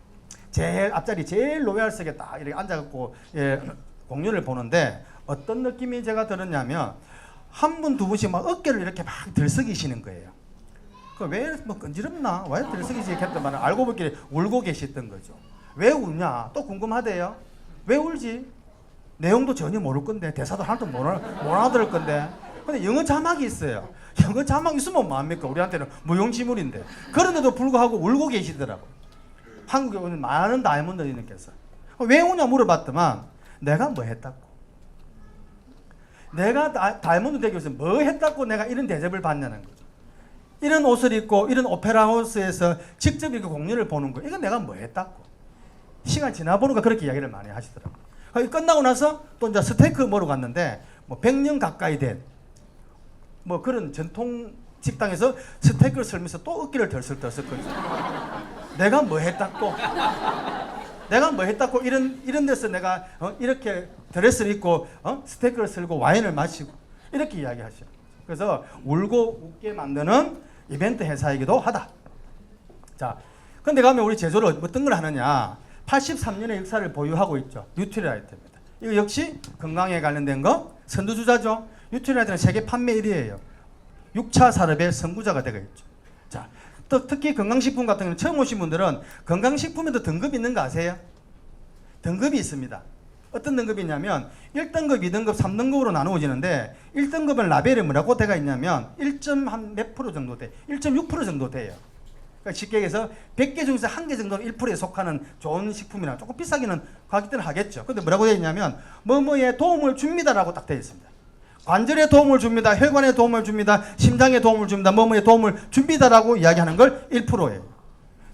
제일 앞자리 제일 로얄석에 딱 이렇게 앉아갖고 공연을 보는데 어떤 느낌이 제가 들었냐면 한 분 두 분씩 막 어깨를 이렇게 막 들썩이시는 거예요. 왜 뭐 건지럽나? 왜 들썩이지? 했더만 알고 보기에 울고 계셨던 거죠. 왜 우냐? 또 궁금하대요. 왜 울지? 내용도 전혀 모를 건데 대사도 하나도 못 알아들을 건데. 근데 영어 자막이 있어요. 영어 자막 있으면 뭐합니까? 우리한테는 무용지물인데. 그런데도 불구하고 울고 계시더라고. 한국에 오는 많은 다이아몬드님께서 왜 우냐 물어봤더만 내가 뭐 했다고. 내가 다이아몬드 되기 위해서 뭐 했다고 내가 이런 대접을 받냐는 거죠. 이런 옷을 입고 이런 오페라 하우스에서 직접 이렇게 공연을 보는 거. 이건 내가 뭐 했다고. 시간 지나보니까 그렇게 이야기를 많이 하시더라고요. 끝나고 나서 또 이제 스테이크 먹으러 갔는데 뭐 100년 가까이 된 뭐 그런 전통 식당에서 스테이크를 썰면서 또 어깨를 덜썩덜썩 거리죠. 내가 뭐 했다고. 내가 뭐 했다고 이런 데서 내가 이렇게 드레스를 입고 스테이크를 썰고 와인을 마시고 이렇게 이야기하죠. 그래서 울고 웃게 만드는 이벤트 회사이기도 하다. 자, 근데 가면 우리 제조를 어떤 걸 하느냐. 83년의 역사를 보유하고 있죠. 뉴트리라이트입니다. 이거 역시 건강에 관련된 거 선두주자죠. 뉴트리라이트는 세계 판매 1위예요. 6차 산업의 선구자가 되고 있죠. 자, 또 특히 건강식품 같은 경우는 처음 오신 분들은 건강식품에도 등급이 있는 거 아세요? 등급이 있습니다. 어떤 등급이 있냐면 1등급, 2등급, 3등급으로 나누어지는데 1등급은 라벨에 뭐라고 되어 있냐면 1.몇 프로 정도 돼. 1.6% 정도 돼요. 그러니까 쉽게 얘기해서 100개 중에서 1개 정도는 1%에 속하는 좋은 식품이라 조금 비싸기는 가격대는 하겠죠. 근데 뭐라고 되어 있냐면 뭐뭐에 도움을 줍니다라고 딱 되어 있습니다. 관절에 도움을 줍니다. 혈관에 도움을 줍니다. 심장에 도움을 줍니다. 뭐뭐에 도움을 줍니다라고 이야기하는 걸 1%예요.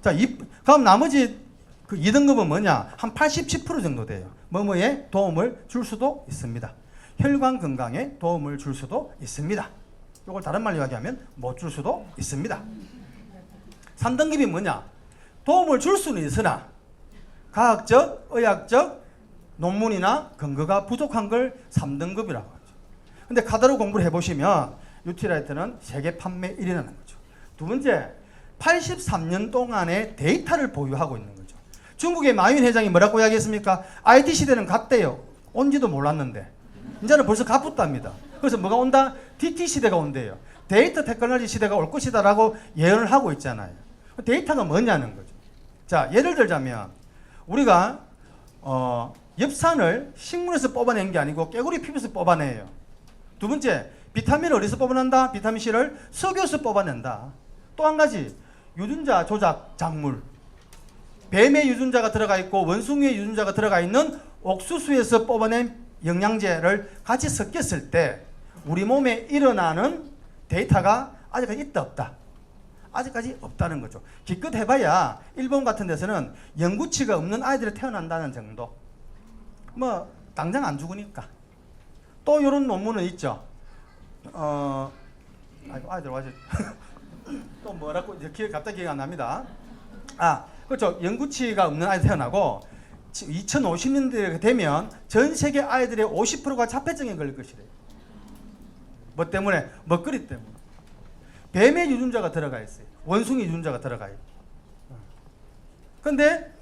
자, 그럼 나머지 그 2등급은 뭐냐? 한 80, 10% 정도 돼요. 뭐뭐에 도움을 줄 수도 있습니다. 혈관 건강에 도움을 줄 수도 있습니다. 이걸 다른 말로 이야기하면 못 줄 수도 있습니다. 3등급이 뭐냐? 도움을 줄 수는 있으나 과학적, 의학적 논문이나 근거가 부족한 걸 3등급이라고 하죠. 근데 카다로 공부를 해보시면 뉴트리라이트는 세계 판매 1위라는 거죠. 두 번째, 83년 동안의 데이터를 보유하고 있는 거죠. 중국의 마윈 회장이 뭐라고 이야기했습니까? IT 시대는 갔대요. 온지도 몰랐는데 이제는 벌써 가붙답니다. 그래서 뭐가 온다? DT 시대가 온대요. 데이터 테크놀로지 시대가 올 것이다라고 예언을 하고 있잖아요. 데이터가 뭐냐는 거죠. 자, 예를 들자면 우리가 엽산을 식물에서 뽑아낸 게 아니고 깨구리 피부에서 뽑아내요. 두 번째, 비타민을 어디서 뽑아낸다? 비타민 C를 석유에서 뽑아낸다. 또 한 가지, 유전자 조작 작물. 뱀의 유전자가 들어가 있고 원숭이의 유전자가 들어가 있는 옥수수에서 뽑아낸 영양제를 같이 섞였을 때 우리 몸에 일어나는 데이터가 아직까지 있다 없다? 아직까지 없다는 거죠. 기껏 해봐야 일본 같은 데서는 영구치가 없는 아이들이 태어난다는 정도. 뭐 당장 안 죽으니까. 또 이런 논문은 있죠. 아이고 아이들 와서 또 뭐라고 이제 갑자기 기억 안 납니다. 그렇죠. 영구치가 없는 아이 태어나고 2050년대가 되면 전 세계 아이들의 50%가 자폐증에 걸릴 것이래요. 뭐 때문에? 먹거리 때문에. 뱀의 유전자가 들어가 있어요. 원숭이 유전자가 들어가 있고. 근데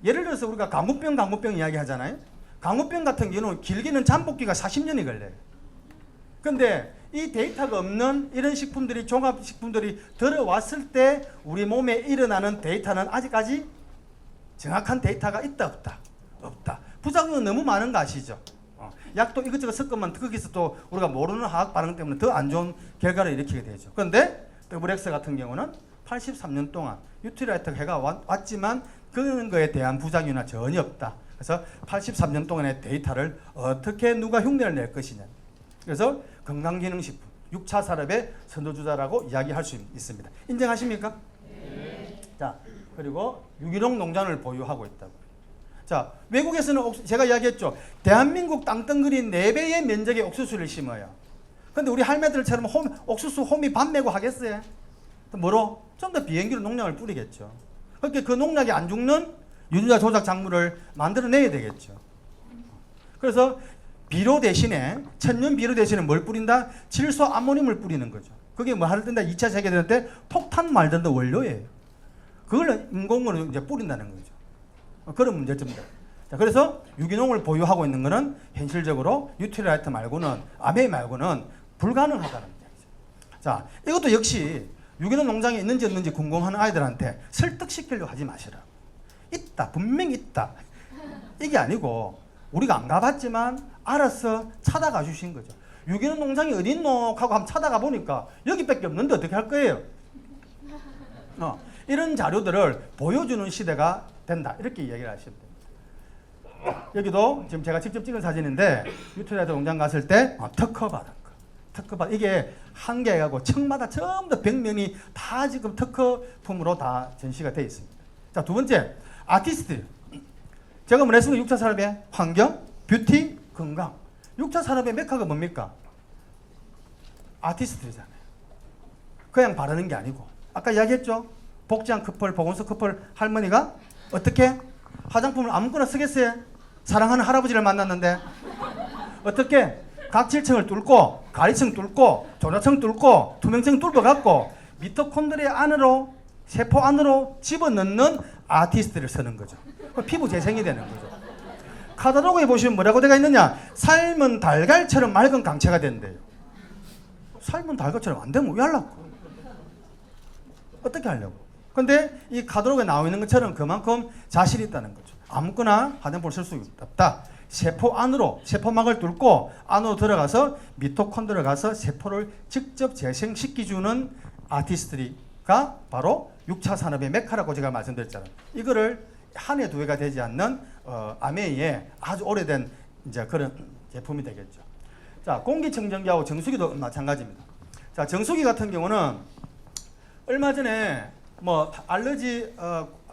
예를 들어서 우리가 강구병 이야기 하잖아요. 강구병 같은 경우는 길게는 잠복기가 40년이 걸려요. 근데 이 데이터가 없는 이런 식품들이 종합식품들이 들어왔을 때 우리 몸에 일어나는 데이터는 아직까지 정확한 데이터가 있다 없다? 없다. 부작용은 너무 많은 거 아시죠? 약도 이것저것 섞으면 거기서 또 우리가 모르는 화학 반응 때문에 더 안 좋은 결과를 일으키게 되죠. 그런데 더블엑스 같은 경우는 83년 동안 뉴트리라이트가 해가 왔지만 그런 거에 대한 부작용이나 전혀 없다. 그래서 83년 동안의 데이터를 어떻게 누가 흉내를 낼 것이냐. 그래서 건강기능식품, 6차 산업의 선도주자라고 이야기할 수 있습니다. 인정하십니까? 네. 자, 그리고 유기농 농장을 보유하고 있다고. 자, 외국에서는 제가 이야기했죠. 대한민국 땅덩어리 4배의 면적의 옥수수를 심어요. 근데 우리 할매들처럼 옥수수 홈이 밥 메고 하겠어요? 뭐로? 좀 더 비행기로 농약을 뿌리겠죠. 그렇게 그 농약이 안 죽는 유전자 조작 작물을 만들어내야 되겠죠. 그래서 비료 대신에, 천연 비료 대신에 뭘 뿌린다? 질소 아모늄을 뿌리는 거죠. 그게 뭐 하를 땐다 2차 세계대전 때 폭탄 말던 원료예요. 그걸 인공으로 이제 뿌린다는 거죠. 그런 문제점입니다. 자, 그래서 유기농을 보유하고 있는 것은 현실적으로 뉴트리라이트 말고는, 아메이 말고는 불가능하다는 이야기죠. 자, 이것도 역시 유기농 농장에 있는지 없는지 궁금한 아이들한테 설득시키려고 하지 마시라. 있다. 분명히 있다. 이게 아니고 우리가 안 가봤지만 알아서 찾아가 주신 거죠. 유기농 농장이 어디 있노? 하고 한번 찾아가 보니까 여기밖에 없는데 어떻게 할 거예요? 이런 자료들을 보여주는 시대가 된다. 이렇게 이야기를 하시면 됩니다. 여기도 지금 제가 직접 찍은 사진인데 뉴트리라이트 농장 갔을 때 특허 받은 거. 특허 받 이게 한 개하고 층마다 전부 다 벽면이 다 지금 특허품으로 다 전시가 되어 있습니다. 자, 두 번째 아티스트. 제가 말했습니다. 6차 산업의 환경, 뷰티, 건강. 6차 산업의 메카가 뭡니까? 아티스트잖아요. 그냥 바르는 게 아니고 아까 이야기했죠. 복지한 커플, 보건소 커플 할머니가 어떻게 화장품을 아무거나 쓰겠어요? 사랑하는 할아버지를 만났는데 어떻게 각질층을 뚫고 가리층 뚫고 조자층 뚫고 투명층 뚫어갖고 미토콘드리아 안으로 세포 안으로 집어넣는 아티스트를 쓰는 거죠. 피부 재생이 되는 거죠. 카탈로그에 보시면 뭐라고 되어 있느냐? 삶은 달걀처럼 맑은 강체가 된대요. 삶은 달걀처럼 안 되면 왜 하려고? 어떻게 하려고? 근데 이 카탈로그에 나와 있는 것처럼 그만큼 자신이 있다는 거죠. 아무거나 화장품을 쓸 수 없다. 세포 안으로, 세포막을 뚫고 안으로 들어가서 미토콘드리아로 가서 세포를 직접 재생시켜주는 아티스트가 바로 6차 산업의 메카라고 제가 말씀드렸잖아요. 이거를 한 해 두 해가 되지 않는 아메이의 아주 오래된 이제 그런 제품이 되겠죠. 자, 공기청정기하고 정수기도 마찬가지입니다. 자, 정수기 같은 경우는 얼마 전에 뭐 알러지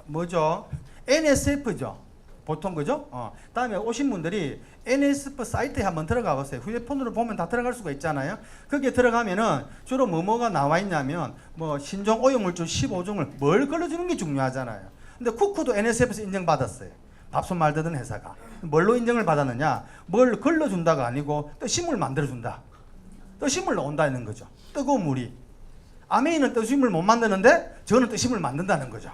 뭐죠? NSF죠. 보통 그죠? 다음에 오신 분들이 NSF 사이트에 한번 들어가 보세요. 휴대폰으로 보면 다 들어갈 수가 있잖아요. 거기에 들어가면은 주로 뭐가 나와 있냐면 뭐 신종 오염물질 15종을 뭘 걸러주는 게 중요하잖아요. 근데 쿠쿠도 NSF에서 인정받았어요. 밥솥 말드는 회사가. 뭘로 인정을 받았느냐? 뭘 걸러준다가 아니고 뜨신물 만들어준다. 뜨신물 나온다는 거죠. 뜨거운 물이. 아메이는 뜨신물 못 만드는데 저는 뜨신물 만든다는 거죠.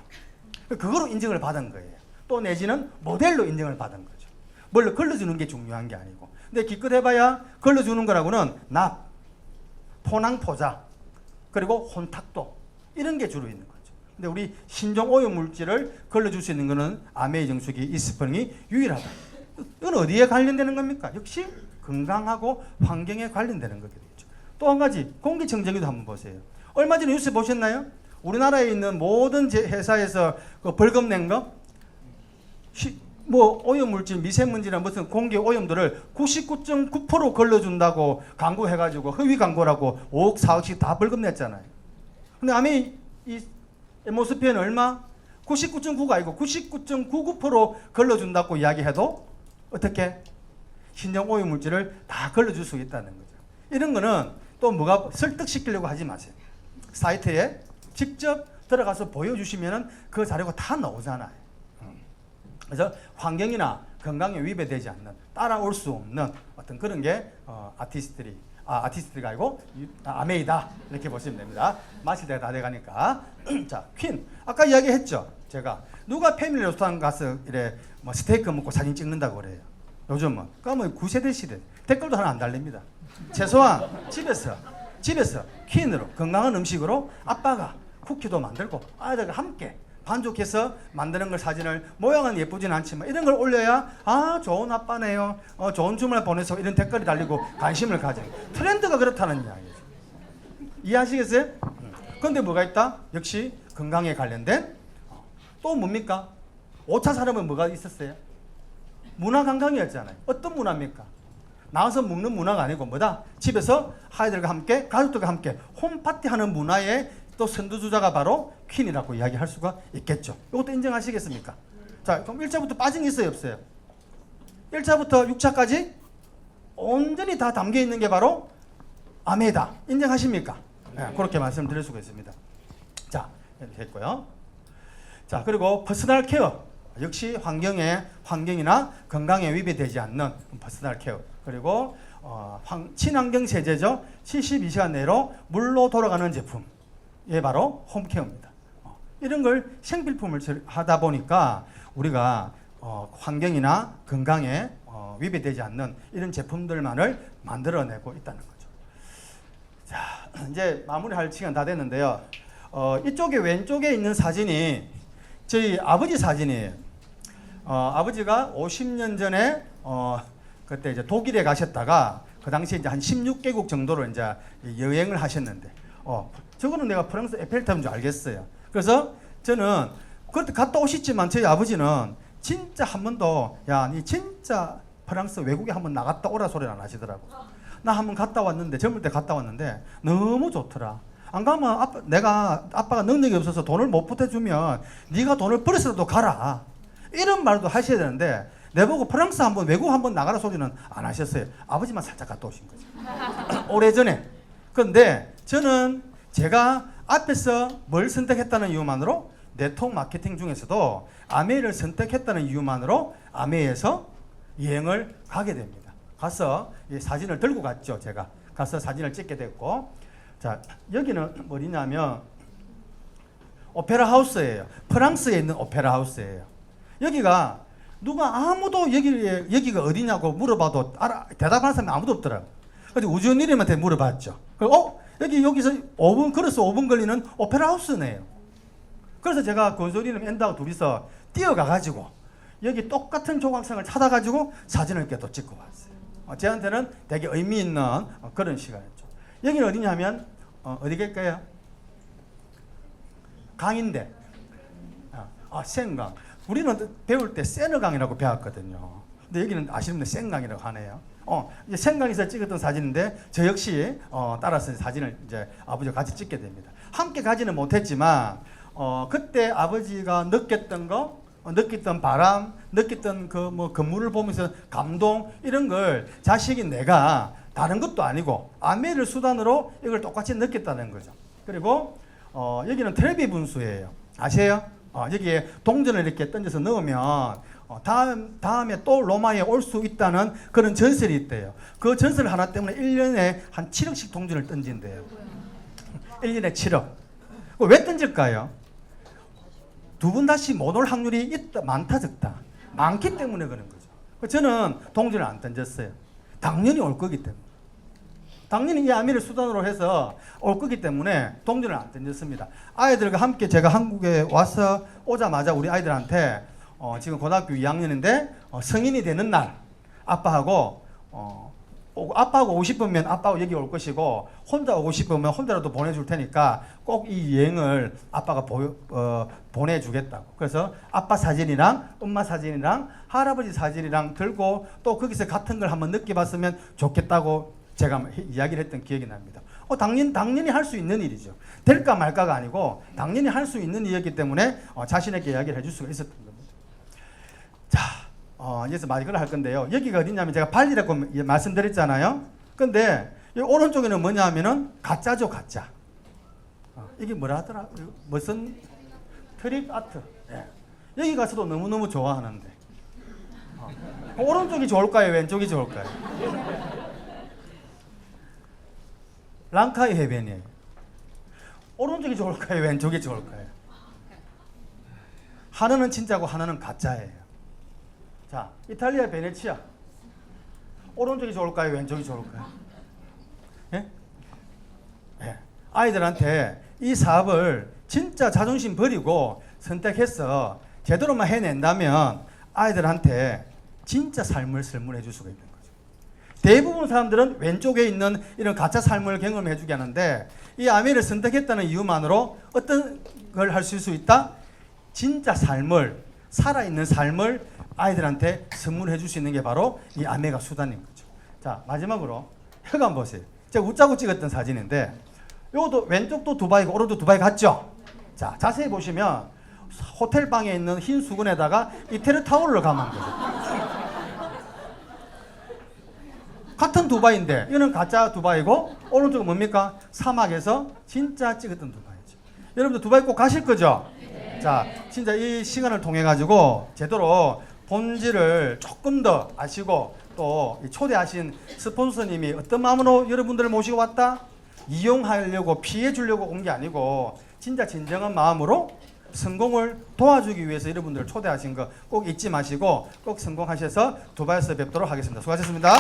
그거로 인정을 받은 거예요. 또 내지는 모델로 인정을 받은 거죠. 뭘 걸러주는 게 중요한 게 아니고. 근데 기껏 해봐야 걸러주는 거라고는 납, 포낭포자, 그리고 혼탁도 이런 게 주로 있는 거죠. 근데 우리 신종 오염 물질을 걸러줄 수 있는 거는 아메이 정수기 이스펀이 유일하다. 이건 어디에 관련되는 겁니까? 역시 건강하고 환경에 관련되는 거겠죠. 또 한 가지 공기청정기도 한번 보세요. 얼마 전에 뉴스 보셨나요? 우리나라에 있는 모든 회사에서 그 벌금 낸 거, 뭐 오염물질, 미세먼지나 무슨 공기 오염들을 99.9% 걸러준다고 광고해가지고 허위 광고라고 5억, 4억씩 다 벌금 냈잖아요. 근데 아메이 이 엠모스피어는 얼마? 99.9가 아니고 99.99% 걸러준다고 이야기해도 어떻게 신종 오염물질을 다 걸러줄 수 있다는 거죠. 이런 거는 또 뭐가 설득시키려고 하지 마세요. 사이트에 직접 들어가서 보여주시면 그 자료가 다 나오잖아요. 그래서 환경이나 건강에 위배되지 않는, 따라올 수 없는 어떤 그런 게 아티스트가 아니고 아메이다 이렇게 보시면 됩니다. 마실 때가 다 돼가니까. 자, 퀸 아까 이야기했죠. 제가 누가 패밀리 레스토랑 가서 이래 뭐 스테이크 먹고 사진 찍는다고 그래요. 요즘은 그러면 9세대 시대 댓글도 하나 안 달립니다. 최소한 집에서 퀸으로 건강한 음식으로 아빠가 쿠키도 만들고 아이들과 함께 반죽해서 만드는 걸 사진을 모양은 예쁘진 않지만 이런 걸 올려야 아 좋은 아빠네요. 좋은 주말 보내서 이런 댓글이 달리고 관심을 가지는 트렌드가 그렇다는 이야기죠. 이해하시겠어요? 그런데 뭐가 있다? 역시 건강에 관련된 또 뭡니까? 5차 산업은 뭐가 있었어요? 문화 관광이었잖아요. 어떤 문화입니까? 나와서 먹는 문화가 아니고 뭐다? 집에서 아이들과 함께, 가족들과 함께 홈파티 하는 문화의 또 선두주자가 바로 퀸이라고 이야기할 수가 있겠죠. 이것도 인정하시겠습니까? 자, 그럼 1차부터 빠진 게 있어요, 없어요? 1차부터 6차까지 온전히 다 담겨 있는 게 바로 아메다. 인정하십니까? 네, 그렇게 말씀드릴 수가 있습니다. 자, 이렇게 했고요. 자, 그리고 퍼스널 케어. 역시 환경이나 건강에 위배되지 않는 퍼스널 케어. 그리고 친환경 세제죠. 72시간 내로 물로 돌아가는 제품. 예, 바로 홈케어입니다. 이런 걸 생필품을 하다 보니까 우리가 환경이나 건강에 위배되지 않는 이런 제품들만을 만들어내고 있다는 거죠. 자, 이제 마무리할 시간 다 됐는데요. 이쪽에 왼쪽에 있는 사진이 저희 아버지 사진이에요. 아버지가 50년 전에 그때 이제 독일에 가셨다가 그 당시에 이제 한 16개국 정도로 이제 여행을 하셨는데 저거는 내가 프랑스 에펠탑인 줄 알겠어요. 그래서 저는 그때 갔다 오셨지만 저희 아버지는 진짜 한 번도 야, 니 진짜 프랑스 외국에 한번 나갔다 오라 소리는 안 하시더라고. 나 한번 갔다 왔는데 젊을 때 갔다 왔는데 너무 좋더라. 안 가면 아빠가 능력이 없어서 돈을 못 보태주면 네가 돈을 벌어서라도 가라. 이런 말도 하셔야 되는데 내보고 프랑스 한번 외국 한번 나가라 소리는 안 하셨어요. 아버지만 살짝 갔다 오신 거죠. 오래전에. 그런데 저는 제가 앞에서 뭘 선택했다는 이유만으로 네트워크 마케팅 중에서도 아메이를 선택했다는 이유만으로 아메이에서 여행을 가게 됩니다. 가서 이 사진을 들고 갔죠. 제가 가서 사진을 찍게 됐고, 자, 여기는 뭐냐면 오페라 하우스예요. 프랑스에 있는 오페라 하우스예요. 여기가 누가 아무도 여기가 어디냐고 물어봐도 대답하는 사람이 아무도 없더라고. 그래서 우주원님한테 물어봤죠. 여기서 5분 걸어서 5분 걸리는 오페라 하우스네요. 그래서 제가 권소리님 엔다고 둘이서 뛰어가가지고 여기 똑같은 조각상을 찾아가지고 사진을 이렇게 또 찍고 왔어요. 저한테는 되게 의미 있는 그런 시간이었죠. 여기는 어디냐면 어디 갈까요? 강인데 센강. 우리는 배울 때 세너강이라고 배웠거든요. 근데 여기는 아시는 분들 센강이라고 하네요. 이제 생강에서 찍었던 사진인데 저 역시 따라서 사진을 이제 아버지와 같이 찍게 됩니다. 함께 가지는 못했지만 그때 아버지가 느꼈던 바람, 느꼈던 그 뭐 건물을 보면서 감동 이런 걸 자식인 내가 다른 것도 아니고 아메이를 수단으로 이걸 똑같이 느꼈다는 거죠. 그리고 여기는 트레비 분수예요. 아세요? 여기에 동전을 이렇게 던져서 넣으면 다음에 또 로마에 올 수 있다는 그런 전설이 있대요. 그 전설 하나 때문에 1년에 한 7억씩 동전을 던진대요. 1년에 7억. 왜 던질까요? 두 분 다시 못 올 확률이 많다 적다. 많기 때문에 그런 거죠. 저는 동전을 안 던졌어요. 당연히 올 거기 때문에. 당연히 이 아미를 수단으로 해서 올 거기 때문에 동전을 안 던졌습니다. 아이들과 함께 제가 한국에 오자마자 우리 아이들한테 지금 고등학교 2학년인데 성인이 되는 날 아빠하고 오고 싶으면 아빠하고 여기 올 것이고 혼자 오고 싶으면 혼자라도 보내줄 테니까 꼭 이 여행을 아빠가 보내주겠다고. 그래서 아빠 사진이랑 엄마 사진이랑 할아버지 사진이랑 들고 또 거기서 같은 걸 한번 느껴봤으면 좋겠다고 제가 이야기를 했던 기억이 납니다. 당연히 할 수 있는 일이죠. 될까 말까가 아니고 당연히 할 수 있는 일이었기 때문에 자신에게 이야기를 해줄 수가 있었던 겁니다. 자, 이제서 마지막으로 할 건데요. 여기가 어디냐면 제가 발리라고 말씀드렸잖아요. 근데 이 오른쪽에는 뭐냐 하면은 가짜죠, 가짜. 이게 뭐라 하더라? 무슨 트릭 아트. 예. 여기 가서도 너무너무 좋아하는데. 오른쪽이 좋을까요? 왼쪽이 좋을까요? 랑카이 해변이에요. 오른쪽이 좋을까요? 왼쪽이 좋을까요? 하나는 진짜고 하나는 가짜예요. 자, 이탈리아 베네치아. 오른쪽이 좋을까요? 왼쪽이 좋을까요? 예? 예. 아이들한테 이 사업을 진짜 자존심 버리고 선택해서 제대로만 해낸다면 아이들한테 진짜 삶을 설문해 줄 수가 있는 거죠. 대부분 사람들은 왼쪽에 있는 이런 가짜 삶을 경험해 주게 하는데 이 아미를 선택했다는 이유만으로 어떤 걸 할 수 있다? 진짜 삶을, 살아있는 삶을 아이들한테 선물해 줄 수 있는 게 바로 이 아메가 수단인 거죠. 자, 마지막으로 혈관 보세요. 제가 웃자고 찍었던 사진인데 요것도 왼쪽도 두바이고 오른쪽도 두바이 같죠? 자, 자세히 보시면 호텔 방에 있는 흰 수건에다가 이태리 타올을 감은 거죠. 같은 두바이인데 이거는 가짜 두바이고 오른쪽은 뭡니까? 사막에서 진짜 찍었던 두바이죠. 여러분들 두바이 꼭 가실 거죠? 자, 진짜 이 시간을 통해 가지고 제대로 본질을 조금 더 아시고 또 초대하신 스폰서님이 어떤 마음으로 여러분들을 모시고 왔다? 이용하려고 피해 주려고 온 게 아니고 진짜 진정한 마음으로 성공을 도와주기 위해서 여러분들을 초대하신 거 꼭 잊지 마시고 꼭 성공하셔서 두바이에서 뵙도록 하겠습니다. 수고하셨습니다.